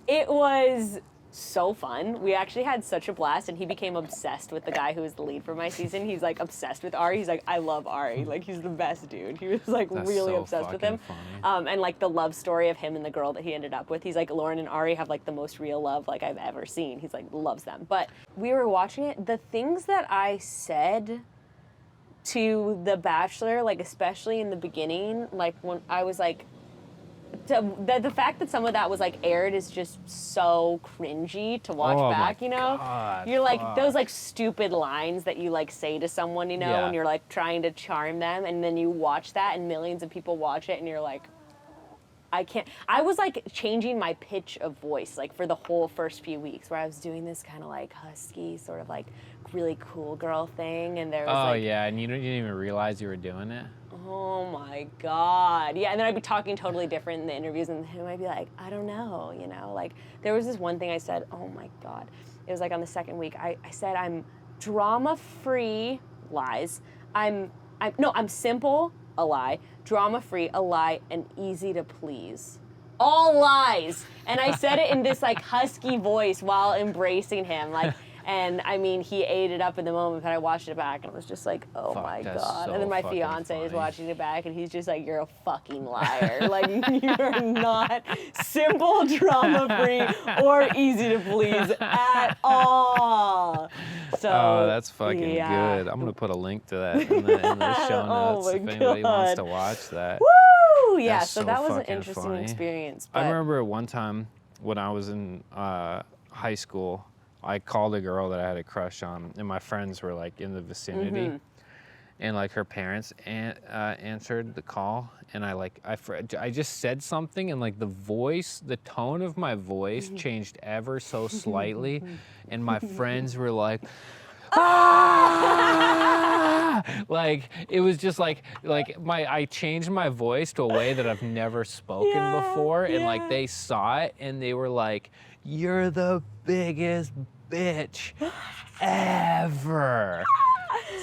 It was so fun. We actually had such a blast, and he became obsessed with the guy who was the lead for my season. He's like obsessed with Ari. He's like, I love Ari. Like he's the best dude. He was like That's really so obsessed with him. fucking funny. And like the love story of him and the girl that he ended up with. He's like, Lauren and Ari have like the most real love like I've ever seen. He's like loves them. But we were watching it. The things that I said to The Bachelor, like especially in the beginning, like when I was like, the fact that some of that was like aired is just so cringy to watch Oh my back, God, You're like fuck. those like stupid lines that you like say to someone, Yeah. when you're like trying to charm them, and then you watch that and millions of people watch it and you're like, I can't. I was like changing my pitch of voice like for the whole first few weeks, where I was doing this kind of like husky sort of like really cool girl thing, and there was Oh like, yeah, and you didn't even realize you were doing it. oh my God. Yeah, and then I'd be talking totally different in the interviews, and him I'd be like, I don't know, like there was this one thing I said, oh my God. It was like on the second week, I said I'm drama-free, lies. I'm I'm simple, a lie, drama-free, a lie, and easy to please. All lies. And I said it in this like husky voice while embracing him, like, and I mean, he ate it up in the moment, but I watched it back and it was just like, oh my God. So and then my fucking fiance funny. is watching it back and he's just like, you're a fucking liar. Like, you're not simple, drama-free, or easy to please at all. So, Oh, that's fucking yeah. good. I'm going to put a link to that in the show notes if anybody wants to watch that. Woo! Yeah, That's so so that was an fucking interesting funny. experience. But I remember one time when I was in high school, I called a girl that I had a crush on, and my friends were like in the vicinity, and like her parents answered the call, and I just said something, and like the tone of my voice changed ever so slightly, and my friends were like, ah! Like it was just like I changed my voice to a way that I've never spoken before, and like they saw it and they were like, "You're the biggest bitch ever."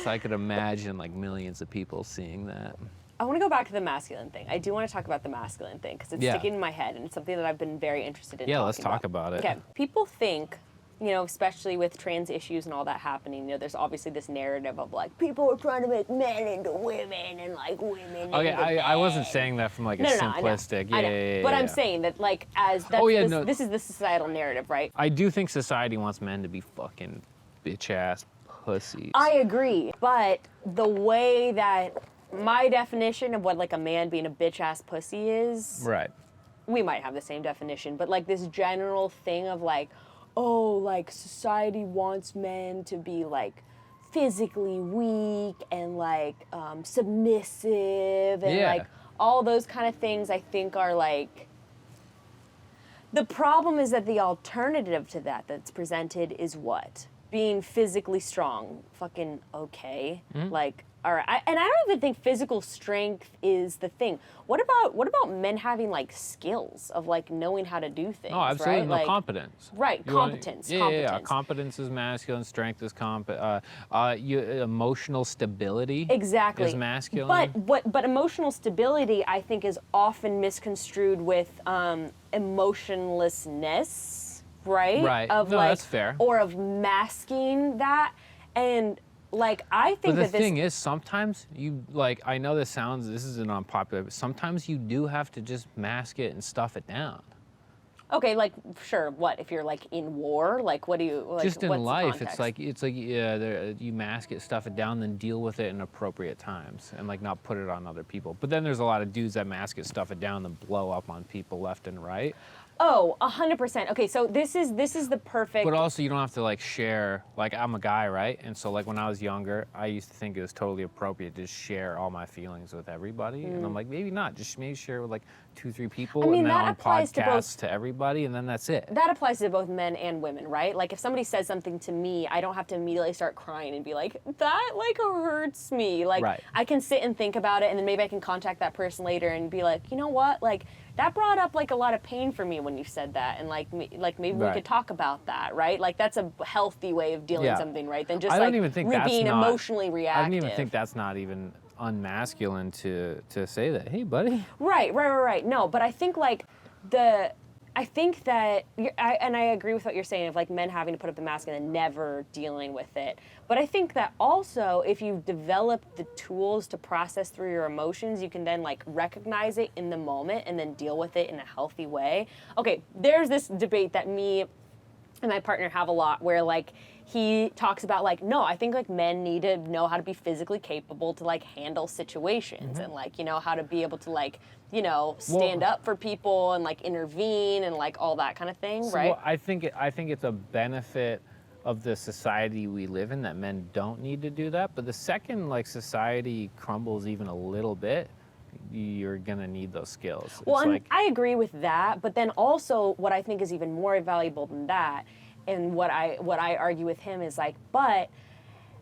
So I could imagine like millions of people seeing that. I want to go back to the masculine thing. I do want to talk about the masculine thing because it's sticking in my head and it's something that I've been very interested in. Yeah, let's talk about it. Okay, people think, you know, especially with trans issues and all that happening, you know, there's obviously this narrative of like people are trying to make men into women and like women. Okay, into I wasn't saying that from like a simplistic. I know. But I'm saying that like as that's this is the societal narrative, right? I do think society wants men to be fucking bitch ass pussies. I agree, but the way that my definition of what like a man being a bitch ass pussy is, right? We might have the same definition, but like this general thing of like, oh, like society wants men to be like physically weak and like submissive and like all those kind of things I think are like, the problem is that the alternative to that that's presented is what? Being physically strong. Fucking okay. Like, all right. And I don't even think physical strength is the thing. What about men having like skills of like knowing how to do things? Oh, absolutely. Right? No, like, competence. Right. Competence. Yeah. Competence is masculine. Strength is emotional stability. Exactly. Is masculine. But emotional stability, I think, is often misconstrued with emotionlessness. Right. Of no, that's fair. Or of masking that, and like I think but the thing is, sometimes you like. I know this is an unpopular, but sometimes you do have to just mask it and stuff it down. Okay, like sure. What if you're like in war? Like what do you like? Just in what's life, it's like you mask it, stuff it down, then deal with it in appropriate times, and like not put it on other people. But then there's a lot of dudes that mask it, stuff it down, then blow up on people left and right. Oh, 100%. Okay, so this is the perfect. But also, you don't have to like share. Like I'm a guy, right? And so like when I was younger, I used to think it was totally appropriate to share all my feelings with everybody, and I'm like, maybe not. Just maybe share with like 2-3 people, and then on podcasts to everybody, and then that's it. That applies to both men and women, right? Like if somebody says something to me, I don't have to immediately start crying and be like, that like hurts me. Like I can sit and think about it, and then maybe I can contact that person later and be like, you know what, like. That brought up like a lot of pain for me when you said that, and like maybe we could talk about that, right? Like that's a healthy way of dealing with something, right? Than just being emotionally reactive. I don't even think that's not even unmasculine to say that. Hey, buddy. Right. No, but I think like I think that, and I agree with what you're saying of like men having to put up the mask and then never dealing with it. But I think that also if you've developed the tools to process through your emotions, you can then like recognize it in the moment and then deal with it in a healthy way. Okay, there's this debate that me and my partner have a lot where like he talks about like, no, I think like men need to know how to be physically capable to like handle situations and like, you know, how to be able to like, you know, stand up for people and like intervene and like all that kind of thing, right? Well, I think it's a benefit of the society we live in that men don't need to do that. But the second like society crumbles even a little bit, you're gonna need those skills. Well, and I agree with that, but then also what I think is even more valuable than that, and what I argue with him is like, but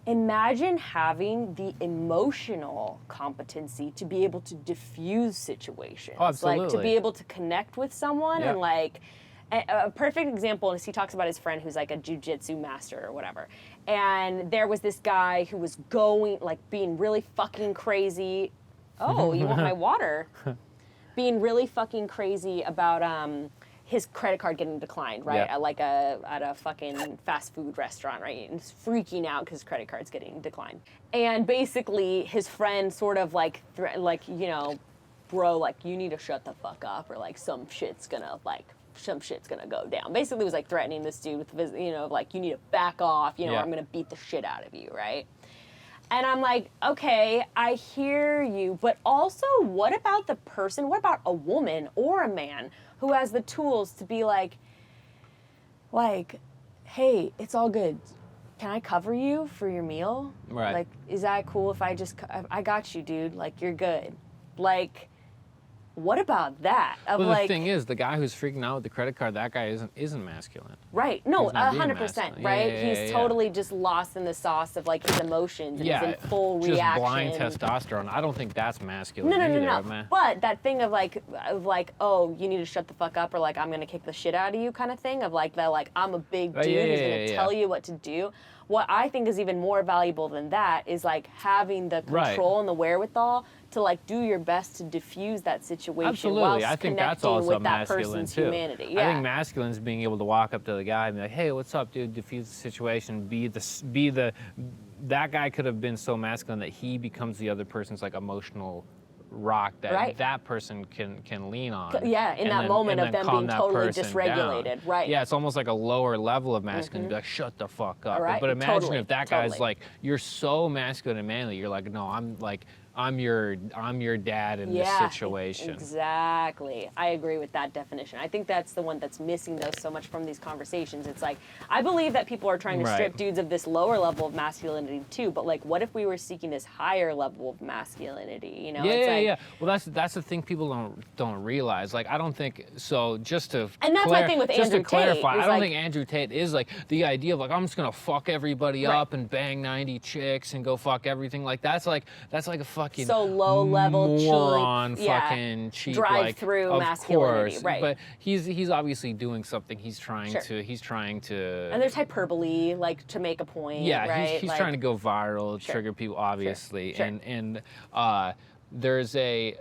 imagine having the emotional competency to be able to diffuse situations. Oh, absolutely. Like to be able to connect with someone and like A perfect example is he talks about his friend who's like a jujitsu master or whatever. And there was this guy who was being really fucking crazy. Oh, you want my water? Being really fucking crazy about his credit card getting declined, right? Yeah. At a fucking fast food restaurant, right? And he's freaking out because his credit card's getting declined. And basically, his friend sort of bro, like, you need to shut the fuck up, or like some shit's gonna go down. Basically, it was like threatening this dude with, like, you need to back off, or I'm gonna beat the shit out of you, right? And I'm like, okay, I hear you, but also, what about the person? What about a woman or a man who has the tools to be like, hey, it's all good. Can I cover you for your meal? Right. Like, is that cool if I got you, dude. Like, you're good. Like, what about that? Well, the thing is, the guy who's freaking out with the credit card, that guy isn't masculine. Right. No, He's not being 100%. masculine. Right. Yeah, He's totally just lost in the sauce of like his emotions and he's in full just reaction. blind testosterone. I don't think that's masculine. No. Man. But that thing of like, oh, you need to shut the fuck up, or like, I'm gonna kick the shit out of you, kind of thing, of like that, like, I'm a big dude who's gonna tell you what to do. What I think is even more valuable than that is like having the control and the wherewithal to like do your best to diffuse that situation. Absolutely. Whilst I think that's connecting also with that masculine person's too. humanity. Yeah. I think masculine is being able to walk up to the guy and be like, "Hey, what's up, dude? Diffuse the situation. That guy could have been so masculine that he becomes the other person's like emotional rock that that person can lean on. Yeah, in that moment of them being totally dysregulated. Right. Yeah, it's almost like a lower level of masculine. Be like, shut the fuck up. Right. But imagine if that guy's like, you're so masculine and manly. You're like, no, I'm your dad in this situation. Exactly. I agree with that definition. I think that's the one that's missing though so much from these conversations. It's like, I believe that people are trying to strip dudes of this lower level of masculinity too, but like, what if we were seeking this higher level of masculinity, you know? Yeah. Well, that's the thing people don't realize. Like, I don't think, so just to And that's my thing with just Andrew to clarify, Tate, I don't think Andrew Tate is like the idea of like, I'm just gonna fuck everybody up and bang 90 chicks and go fuck everything. Like, that's like a fucking so low level moron, cheap, fucking cheap, drive like, through of masculinity, course. right? But he's obviously doing something. He's trying to. And there's hyperbole, like to make a point. Yeah, right? he's trying to go viral, trigger people, obviously, and there's the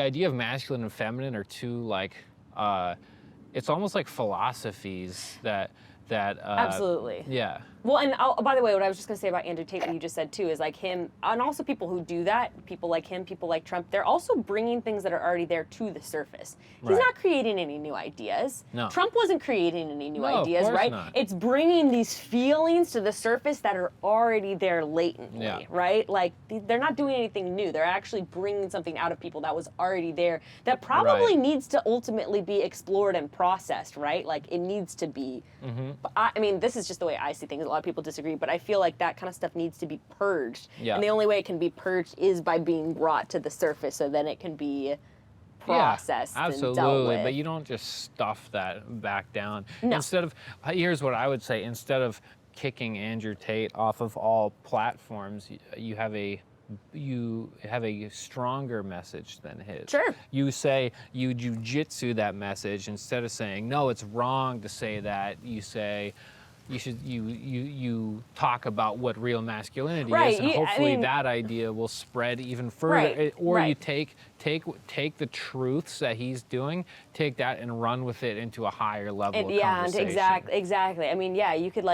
idea of masculine and feminine are two like it's almost like philosophies that absolutely. Yeah. Well, and by the way, what I was just going to say about Andrew Tate, what you just said too, is like him, and also people who do that, people like him, people like Trump, they're also bringing things that are already there to the surface. He's not creating any new ideas. No. Trump wasn't creating any new ideas, of course right? not. It's bringing these feelings to the surface that are already there latently, right? Like, they're not doing anything new. They're actually bringing something out of people that was already there that probably needs to ultimately be explored and processed, right? Like, it needs to be. But I mean, this is just the way I see things. A lot of people disagree, but I feel like that kind of stuff needs to be purged. Yeah. And the only way it can be purged is by being brought to the surface, so then it can be processed and dealt with. But you don't just stuff that back down. No. Here's what I would say, instead of kicking Andrew Tate off of all platforms, you have a stronger message than his. Sure. You jujitsu that message instead of saying, no, it's wrong to say that. You say, you talk about what real masculinity is, and hopefully that idea will spread even further. Or you take the truths that he's doing, take that and run with it into a higher level of conversation. Exactly. I mean, you could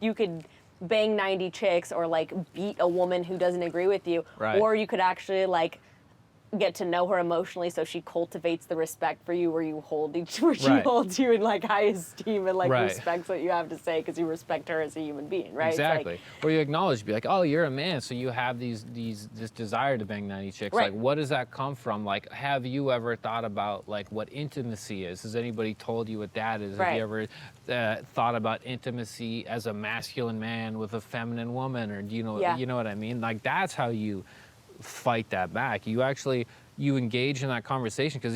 You could bang 90 chicks or like beat a woman who doesn't agree with you, or you could actually like get to know her emotionally, so she cultivates the respect for you, where she holds you in like high esteem and like respects what you have to say because you respect her as a human being, right? Exactly. Where you acknowledge, be like, oh, you're a man, so you have this desire to bang 90 chicks. Like, what does that come from? Like, have you ever thought about like what intimacy is? Has anybody told you what that is? Have you ever thought about intimacy as a masculine man with a feminine woman, or do you know what I mean? Like, that's how you fight that back. You engage in that conversation, because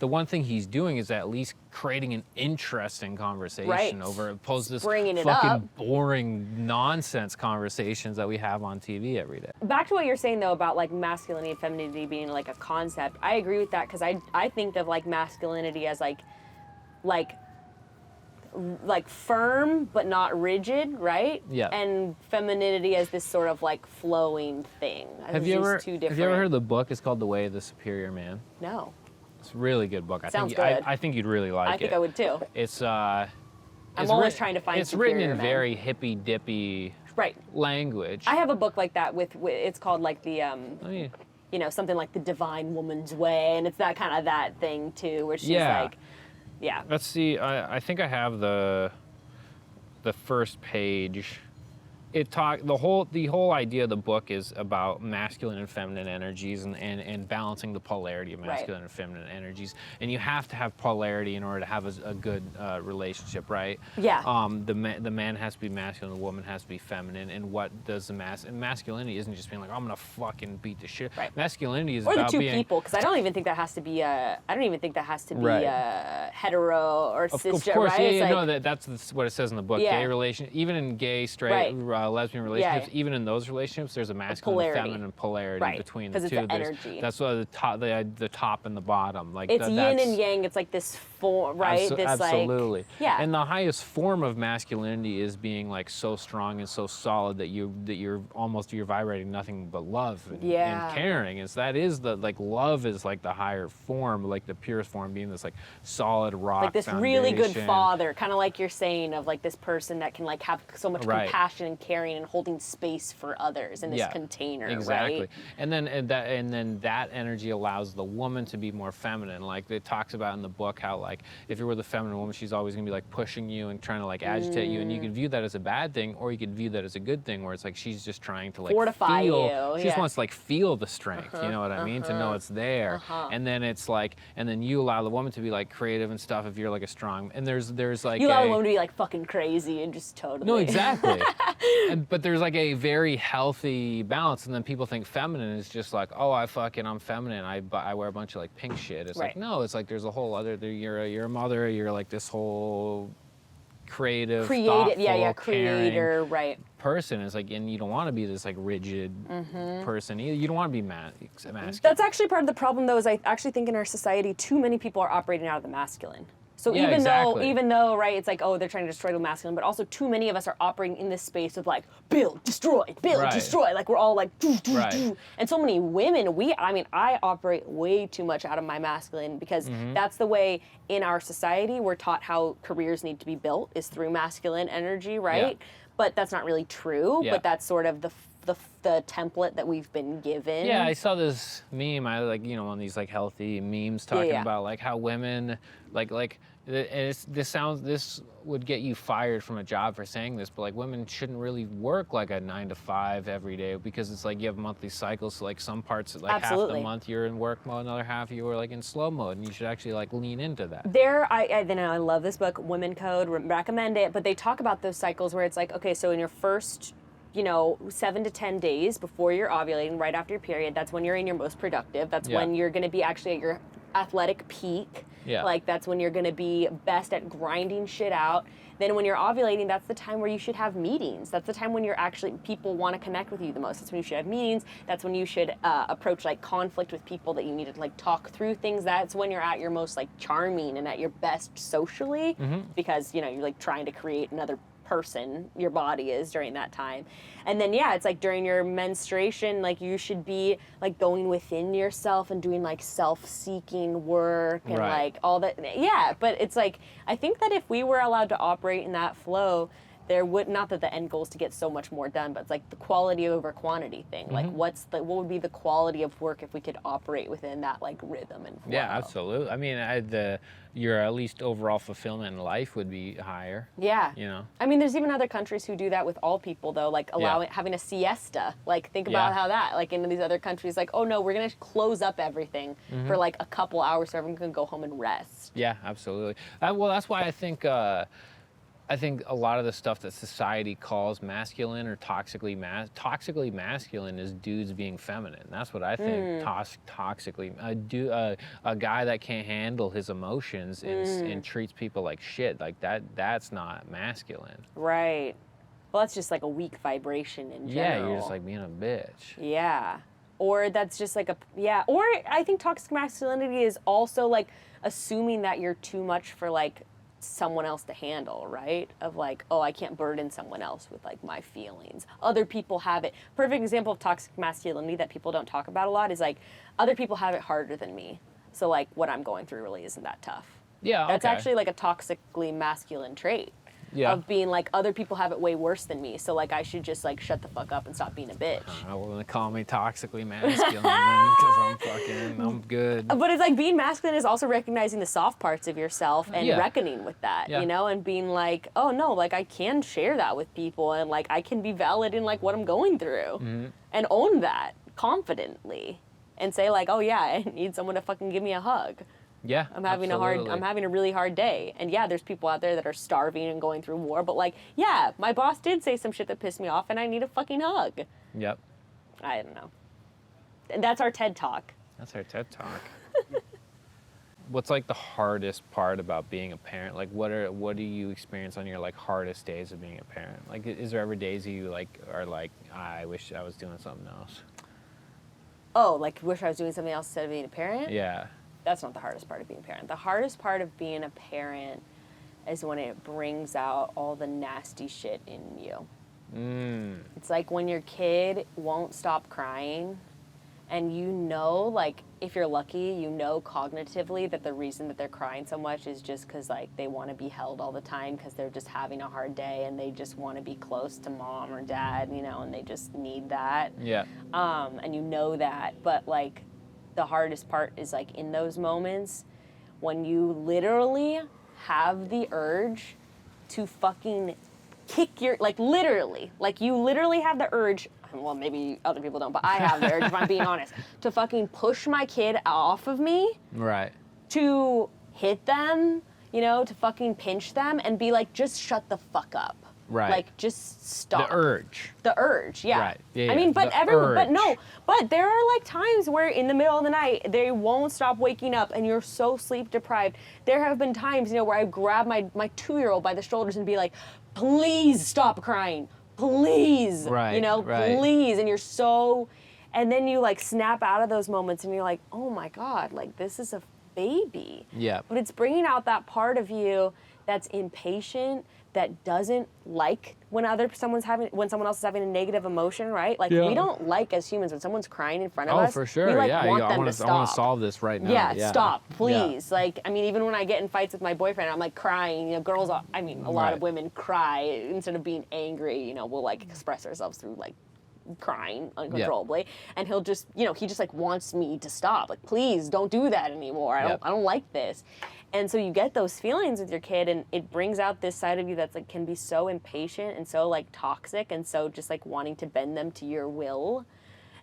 the one thing he's doing is at least creating an interesting conversation over opposed to this Bringing it fucking up. boring nonsense conversations that we have on TV every day. Back to what you're saying though about like masculinity and femininity being like a concept. I agree with that because I think of like masculinity as like firm but not rigid, right? Yeah. And femininity as this sort of like flowing thing. Have you ever heard the book? It's called The Way of the Superior Man. No. It's a really good book. Sounds good. I think you'd really like it. I think I would too. It's I'm always trying to find It's written in superior men. very hippy dippy Right. language. I have a book like that with it's called like the Oh, yeah. you know, something like The Divine Woman's Way, and it's that kind of that thing too, where she's like, yeah. Let's see. I think I have the first page. The whole idea of the book is about masculine and feminine energies and balancing the polarity of masculine and feminine energies. And you have to have polarity in order to have a good relationship, right? Yeah. The man has to be masculine, the woman has to be feminine. And what does and masculinity isn't just being like, I'm gonna fucking beat the shit. Right. Masculinity is Or the about two being people, because I don't even think that has to be hetero or cisgender, of course, right? yeah, no, that's what it says in the book. Yeah. Gay relation, even in gay, straight, lesbian relationships, Yeah. even in those relationships, there's a masculine and feminine polarity between the two. Because it's the energy. That's what the top and the bottom. Like it's yin and yang. It's like this form, right? Absolutely. Like, yeah. And the highest form of masculinity is being like so strong and so solid that you're vibrating nothing but love and caring. Love is like the higher form, like the purest form, being this like solid rock. Like this foundation. really good father, kind of like you're saying, of like this person that can like have so much compassion and caring and holding space for others in this container, exactly. right? And then that energy allows the woman to be more feminine. Like it talks about in the book how like if you were the feminine woman, she's always gonna be like pushing you and trying to like agitate you, and you can view that as a bad thing, or you could view that as a good thing, where it's like she's just trying to like fortify feel. you. She just wants to like feel the strength. You know what I mean? To know it's there. And then it's like, and then you allow the woman to be like creative and stuff if you're like a strong. And there's like you allow the woman to be like fucking crazy and just totally. No, exactly. But there's like a very healthy balance, and then people think feminine is just like, oh, I'm feminine. I wear a bunch of like pink shit. It's like no, it's like there's a whole other. You're a mother. You're like this whole creative, thoughtful, creator, caring person. It's like, and you don't want to be this like rigid person. You don't want to be masculine. That's actually part of the problem, though. Is I actually think in our society, too many people are operating out of the masculine. So even though, right, it's like, oh, they're trying to destroy the masculine, but also too many of us are operating in this space of like, build, destroy, destroy. Like we're all like, do. And so many women, I operate way too much out of my masculine because that's the way in our society we're taught how careers need to be built is through masculine energy, right? Yeah. But that's not really true, but that's sort of the template that we've been given. Yeah, I saw this meme. I like, one of these like healthy memes talking about like how women this would get you fired from a job for saying this, but like women shouldn't really work like a 9 to 5 every day because it's like you have monthly cycles. So like some parts, like half the month you're in work mode, another half you are like in slow mode, and you should actually like lean into that. I love this book, Women Code, recommend it, but they talk about those cycles where it's like, okay, so in your first 7 to 10 days before you're ovulating, right after your period, that's when you're in your most productive. That's when you're going to be actually at your athletic peak. Yeah. Like that's when you're going to be best at grinding shit out. Then when you're ovulating, that's the time where you should have meetings. That's the time when people want to connect with you the most. That's when you should have meetings. That's when you should approach like conflict with people that you need to like talk through things. That's when you're at your most like charming and at your best socially because, you're like trying to create another person your body is during that time. And then it's like during your menstruation, like you should be like going within yourself and doing like self-seeking work and like all that. But it's like I think that if we were allowed to operate in that flow, there would not that the end goal is to get so much more done, but it's like the quality over quantity thing. Like what would be the quality of work if we could operate within that like rhythm and flow? Yeah, absolutely. I mean, your at least overall fulfillment in life would be higher. Yeah. I mean, there's even other countries who do that with all people though, like having a siesta. Like think about how that, like in these other countries, like, oh no, we're gonna close up everything for like a couple hours so everyone can go home and rest. Yeah, absolutely. Well, that's why I think I think a lot of the stuff that society calls masculine or toxically masculine is dudes being feminine. That's what I think. Toxically, a guy that can't handle his emotions and treats people like shit, like that. That's not masculine. Right. Well, that's just like a weak vibration in general. Yeah, you're just like being a bitch. Yeah. Or that's just like or I think toxic masculinity is also like assuming that you're too much for like someone else to handle, right? Of like, oh, I can't burden someone else with like my feelings. Other people have it. Perfect example of toxic masculinity that people don't talk about a lot is like, other people have it harder than me. So like what I'm going through really isn't that tough. Yeah, That's actually like a toxically masculine trait. Yeah. Of being like, other people have it way worse than me, so like I should just like shut the fuck up and stop being a bitch. I wouldn't call me toxically masculine because I'm good. But it's like being masculine is also recognizing the soft parts of yourself and reckoning with that, you know, and being like, oh no, like I can share that with people and like I can be valid in like what I'm going through and own that confidently and say like, oh yeah, I need someone to fucking give me a hug. Yeah, I'm having a really hard day. And yeah, there's people out there that are starving and going through war, but like, yeah, my boss did say some shit that pissed me off and I need a fucking hug. Yep. I don't know. That's our TED Talk. That's our TED Talk. What's like the hardest part about being a parent? Like what do you experience on your like hardest days of being a parent? Like is there ever days you like are like, I wish I was doing something else? Oh, like wish I was doing something else instead of being a parent? Yeah. That's not the hardest part of being a parent. The hardest part of being a parent is when it brings out all the nasty shit in you. It's like when your kid won't stop crying and you know, like, if you're lucky, you know cognitively that the reason that they're crying so much is just because, like, they want to be held all the time because they're just having a hard day and they just want to be close to mom or dad, you know, and they just need that. Yeah. And you know that, but, like, the hardest part is like in those moments when you literally have the urge to fucking kick your, like literally, like you literally have the urge, well maybe other people don't, but I have the urge if I'm being honest, to fucking push my kid off of me. Right. To hit them, you know, to fucking pinch them and be like, just shut the fuck up. Right. Like, just stop. The urge. The urge, yeah. Right. Yeah, I mean, but but there are like times where in the middle of the night, they won't stop waking up and you're so sleep deprived. There have been times, you know, where I grab my 2-year-old by the shoulders and be like, please stop crying. Please. Right. You know, please. And you're so, and then you like snap out of those moments and you're like, oh my God, like this is a baby. Yeah. But it's bringing out that part of you that's impatient, that doesn't like when someone else is having a negative emotion, right? Like we don't like as humans when someone's crying in front of us. Oh, for sure. We want them to stop. I want to solve this right now. Yeah, stop, please. Yeah. Like, I mean, even when I get in fights with my boyfriend, I'm like crying. You know, girls, a lot of women cry instead of being angry. You know, we'll like express ourselves through like crying uncontrollably, and he'll just, you know, he just like wants me to stop. Like, please don't do that anymore. I don't like this. And so you get those feelings with your kid, and it brings out this side of you that's like can be so impatient and so like toxic and so just like wanting to bend them to your will.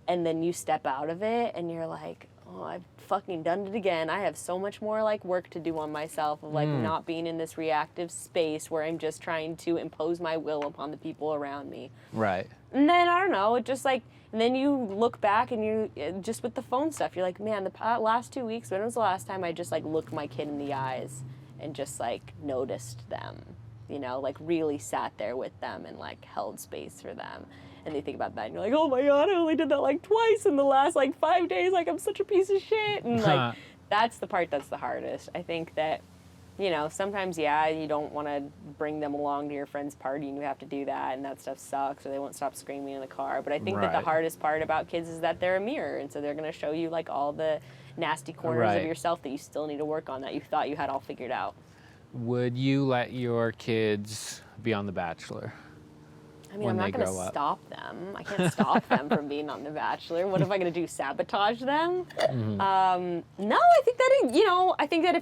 And then you step out of it and you're like, oh, I've fucking done it again. I have so much more like work to do on myself of like not being in this reactive space where I'm just trying to impose my will upon the people around me. Right. And then I don't know, it just like, and then you look back and you, just with the phone stuff, you're like, man, the last 2 weeks, when was the last time I just like looked my kid in the eyes and just like noticed them, you know, like really sat there with them and like held space for them. And they think about that and you're like, oh my God, I only did that like twice in the last like 5 days. Like I'm such a piece of shit. And like, that's the part that's the hardest. I think that, you know, sometimes, you don't want to bring them along to your friend's party and you have to do that and that stuff sucks or they won't stop screaming in the car. But I think that the hardest part about kids is that they're a mirror. And so they're going to show you like all the nasty corners of yourself that you still need to work on that you thought you had all figured out. Would you let your kids be on The Bachelor? I mean, I'm not going to stop them. I can't stop them from being on The Bachelor. What am I going to do, sabotage them? Mm-hmm. No, I think that, you know, I think that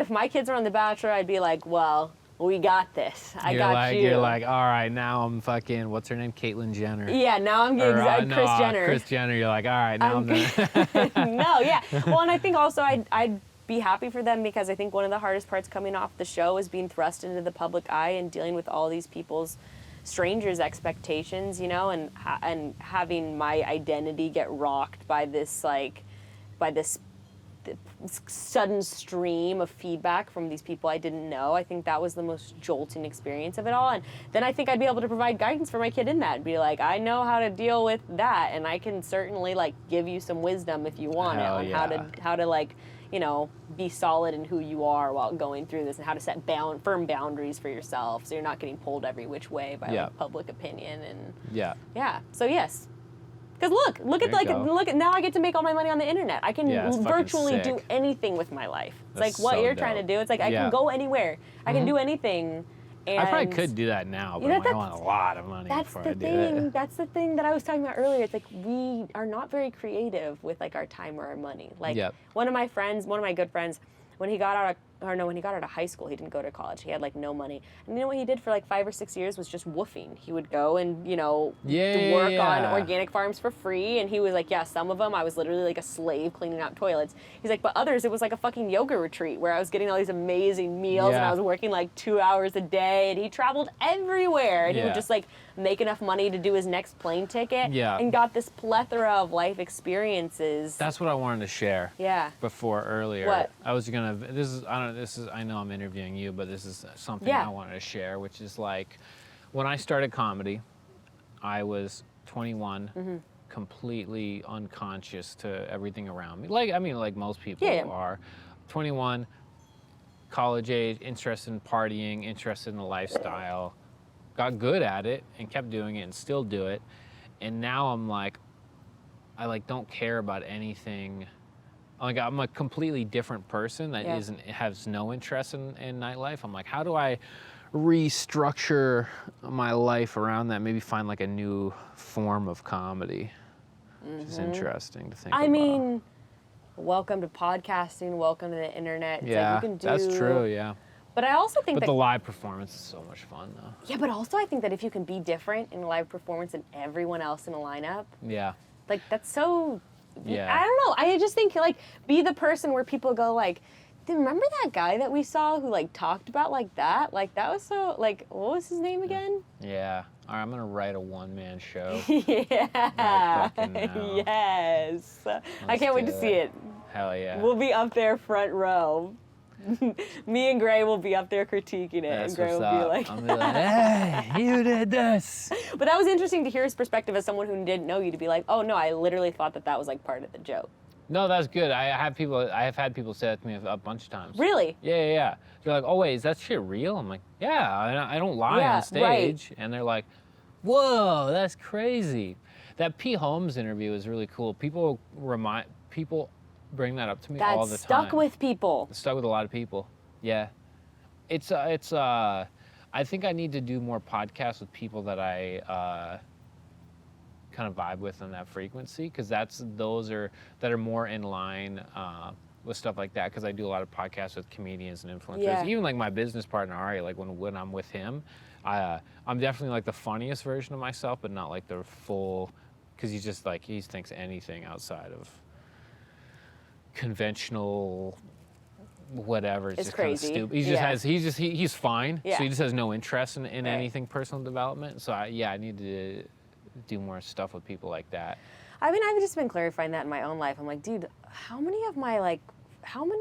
if my kids are on The Bachelor, I'd be like, well, we got this. I got you. You're like, all right, now I'm fucking, what's her name? Caitlyn Jenner. Yeah, now I'm getting Kris Jenner. Kris Jenner. You're like, all right, now I'm done. No, yeah. Well, and I think also I'd be happy for them, because I think one of the hardest parts coming off the show is being thrust into the public eye and dealing with all these people's strangers' expectations, you know, and having my identity get rocked by this sudden stream of feedback from these people I didn't know. I think that was the most jolting experience of it all. And then I think I'd be able to provide guidance for my kid in that and be like, I know how to deal with that, and I can certainly like give you some wisdom if you want Hell it on how to like, you know, be solid in who you are while going through this, and how to set firm boundaries for yourself so you're not getting pulled every which way by like public opinion. And so yes. Because look at now I get to make all my money on the internet. I can virtually do anything with my life. It's That's like what so you're dope. trying to do. It's like I can go anywhere. I can do anything. And I probably could do that now, but I want a lot of money before I do it. That's the thing that I was talking about earlier. It's like we are not very creative with like our time or our money. Like one of my good friends, when he got out of high school, he didn't go to college. He had like no money. And you know what he did for like 5 or 6 years was just woofing. He would go and, you know, work on organic farms for free. And he was like, some of them I was literally like a slave cleaning out toilets. He's like, but others, it was like a fucking yoga retreat where I was getting all these amazing meals and I was working like 2 hours a day. And he traveled everywhere. And he would just like make enough money to do his next plane ticket. And got this plethora of life experiences. That's what I wanted to share. Before earlier. What? I was gonna. I know I'm interviewing you, but this is something I wanted to share, which is like, when I started comedy, I was 21, completely unconscious to everything around me. Like most people are. 21, college age, interested in partying, interested in the lifestyle, got good at it and kept doing it and still do it. And now I'm like, I like don't care about anything. Like I'm a completely different person that has no interest in nightlife. I'm like, how do I restructure my life around that? Maybe find like a new form of comedy, which is interesting to think about. I mean, welcome to podcasting. Welcome to the internet. It's yeah, like you can do, that's true. Yeah. But I also think that the live performance is so much fun, though. Yeah, but also I think that if you can be different in a live performance than everyone else in a lineup. Yeah. Like that's so. Yeah. I don't know. I just think like be the person where people go like, dude, remember that guy that we saw who like talked about like that? Like that was so like what was his name again? Yeah. All right, I'm gonna write a one-man show. Yes. I can't wait to see it. Hell yeah. We'll be up there front row. Me and Gray will be up there critiquing it, and Gray will be like, hey, you did this. But that was interesting to hear his perspective as someone who didn't know you, to be like, oh no, I literally thought that was like part of the joke. No, that's good. I have had people say that to me a bunch of times. Really? Yeah. They're like, oh wait, is that shit real? I'm like, yeah, I don't lie on stage. Right. And they're like, whoa, that's crazy. That P. Holmes interview is really cool. People bring that up to me all the time. That stuck with people. It stuck with a lot of people. Yeah. I think I need to do more podcasts with people that I kind of vibe with on that frequency, because that are more in line with stuff like that, because I do a lot of podcasts with comedians and influencers. Yeah. Even like my business partner Ari, like when I'm with him, I'm definitely like the funniest version of myself, but not like the full, because he's just like, he thinks anything outside of conventional whatever. It's just crazy. Kind of stupid. He's fine. Yeah. So he just has no interest in anything personal development. So I need to do more stuff with people like that. I mean, I've just been clarifying that in my own life. I'm like, dude, how many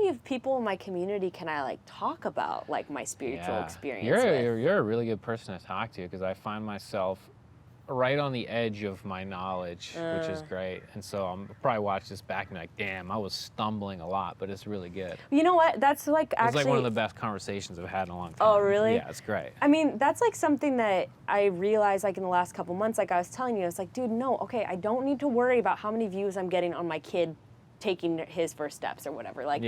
of people in my community can I like talk about like my spiritual experience with? You're a really good person to talk to, because I find myself right on the edge of my knowledge, which is great. And so I'm probably watch this back and be like, damn, I was stumbling a lot, but it's really good. You know what? That's like actually... It's like one of the best conversations I've had in a long time. Oh, really? Yeah, it's great. I mean, that's like something that I realized like in the last couple months, like I was telling you, it's like, dude, no, okay, I don't need to worry about how many views I'm getting on my kid taking his first steps or whatever. Like,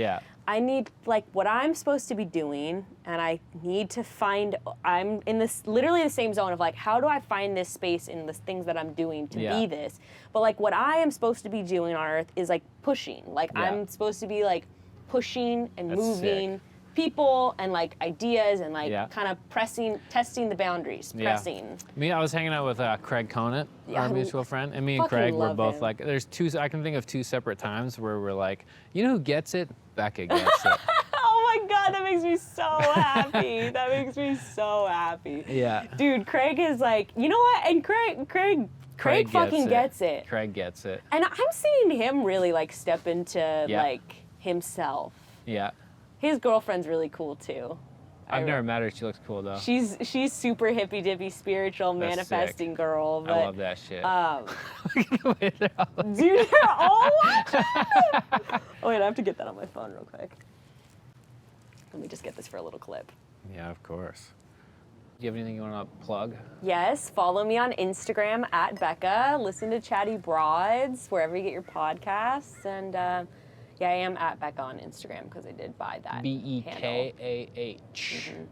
I need like what I'm supposed to be doing, and I need to find, I'm in this literally the same zone of like, how do I find this space in the things that I'm doing to be this? But like what I am supposed to be doing on earth is like pushing. Like I'm supposed to be like pushing and moving people and like ideas and like Yeah. kind of testing the boundaries, Yeah. pressing. I was hanging out with Craig Conant, Yeah, our I mutual friend, and me and fucking Craig were love both him. like, I can think of two separate times where we're like, you know who gets it? Becca gets it. Oh my God, that makes me so happy. That makes me so happy. Yeah. Dude, Craig is like, you know what? And Craig fucking gets it. Craig gets it. And I'm seeing him really like step into Yeah. like himself. Yeah. His girlfriend's really cool too. I've never met her. She looks cool though. She's super hippy dippy spiritual That's manifesting sick. girl. But, I love that shit. Dude, they're all watching. Oh wait, I have to get that on my phone real quick. Let me just get this for a little clip. Yeah, of course. Do you have anything you want to plug? Yes, follow me on Instagram at Bekah. Listen to Chatty Broads wherever you get your podcasts, and yeah, I am at Bekah on Instagram because I did buy that. Bekah.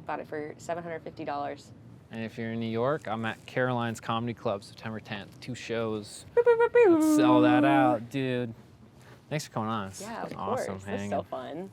Bought it for $750. And if you're in New York, I'm at Caroline's Comedy Club, September 10th. 2 shows. Boop, boop, boop, boop. Let's sell that out, dude. Thanks for coming on. Yeah, of Awesome course. This is hanging. so fun.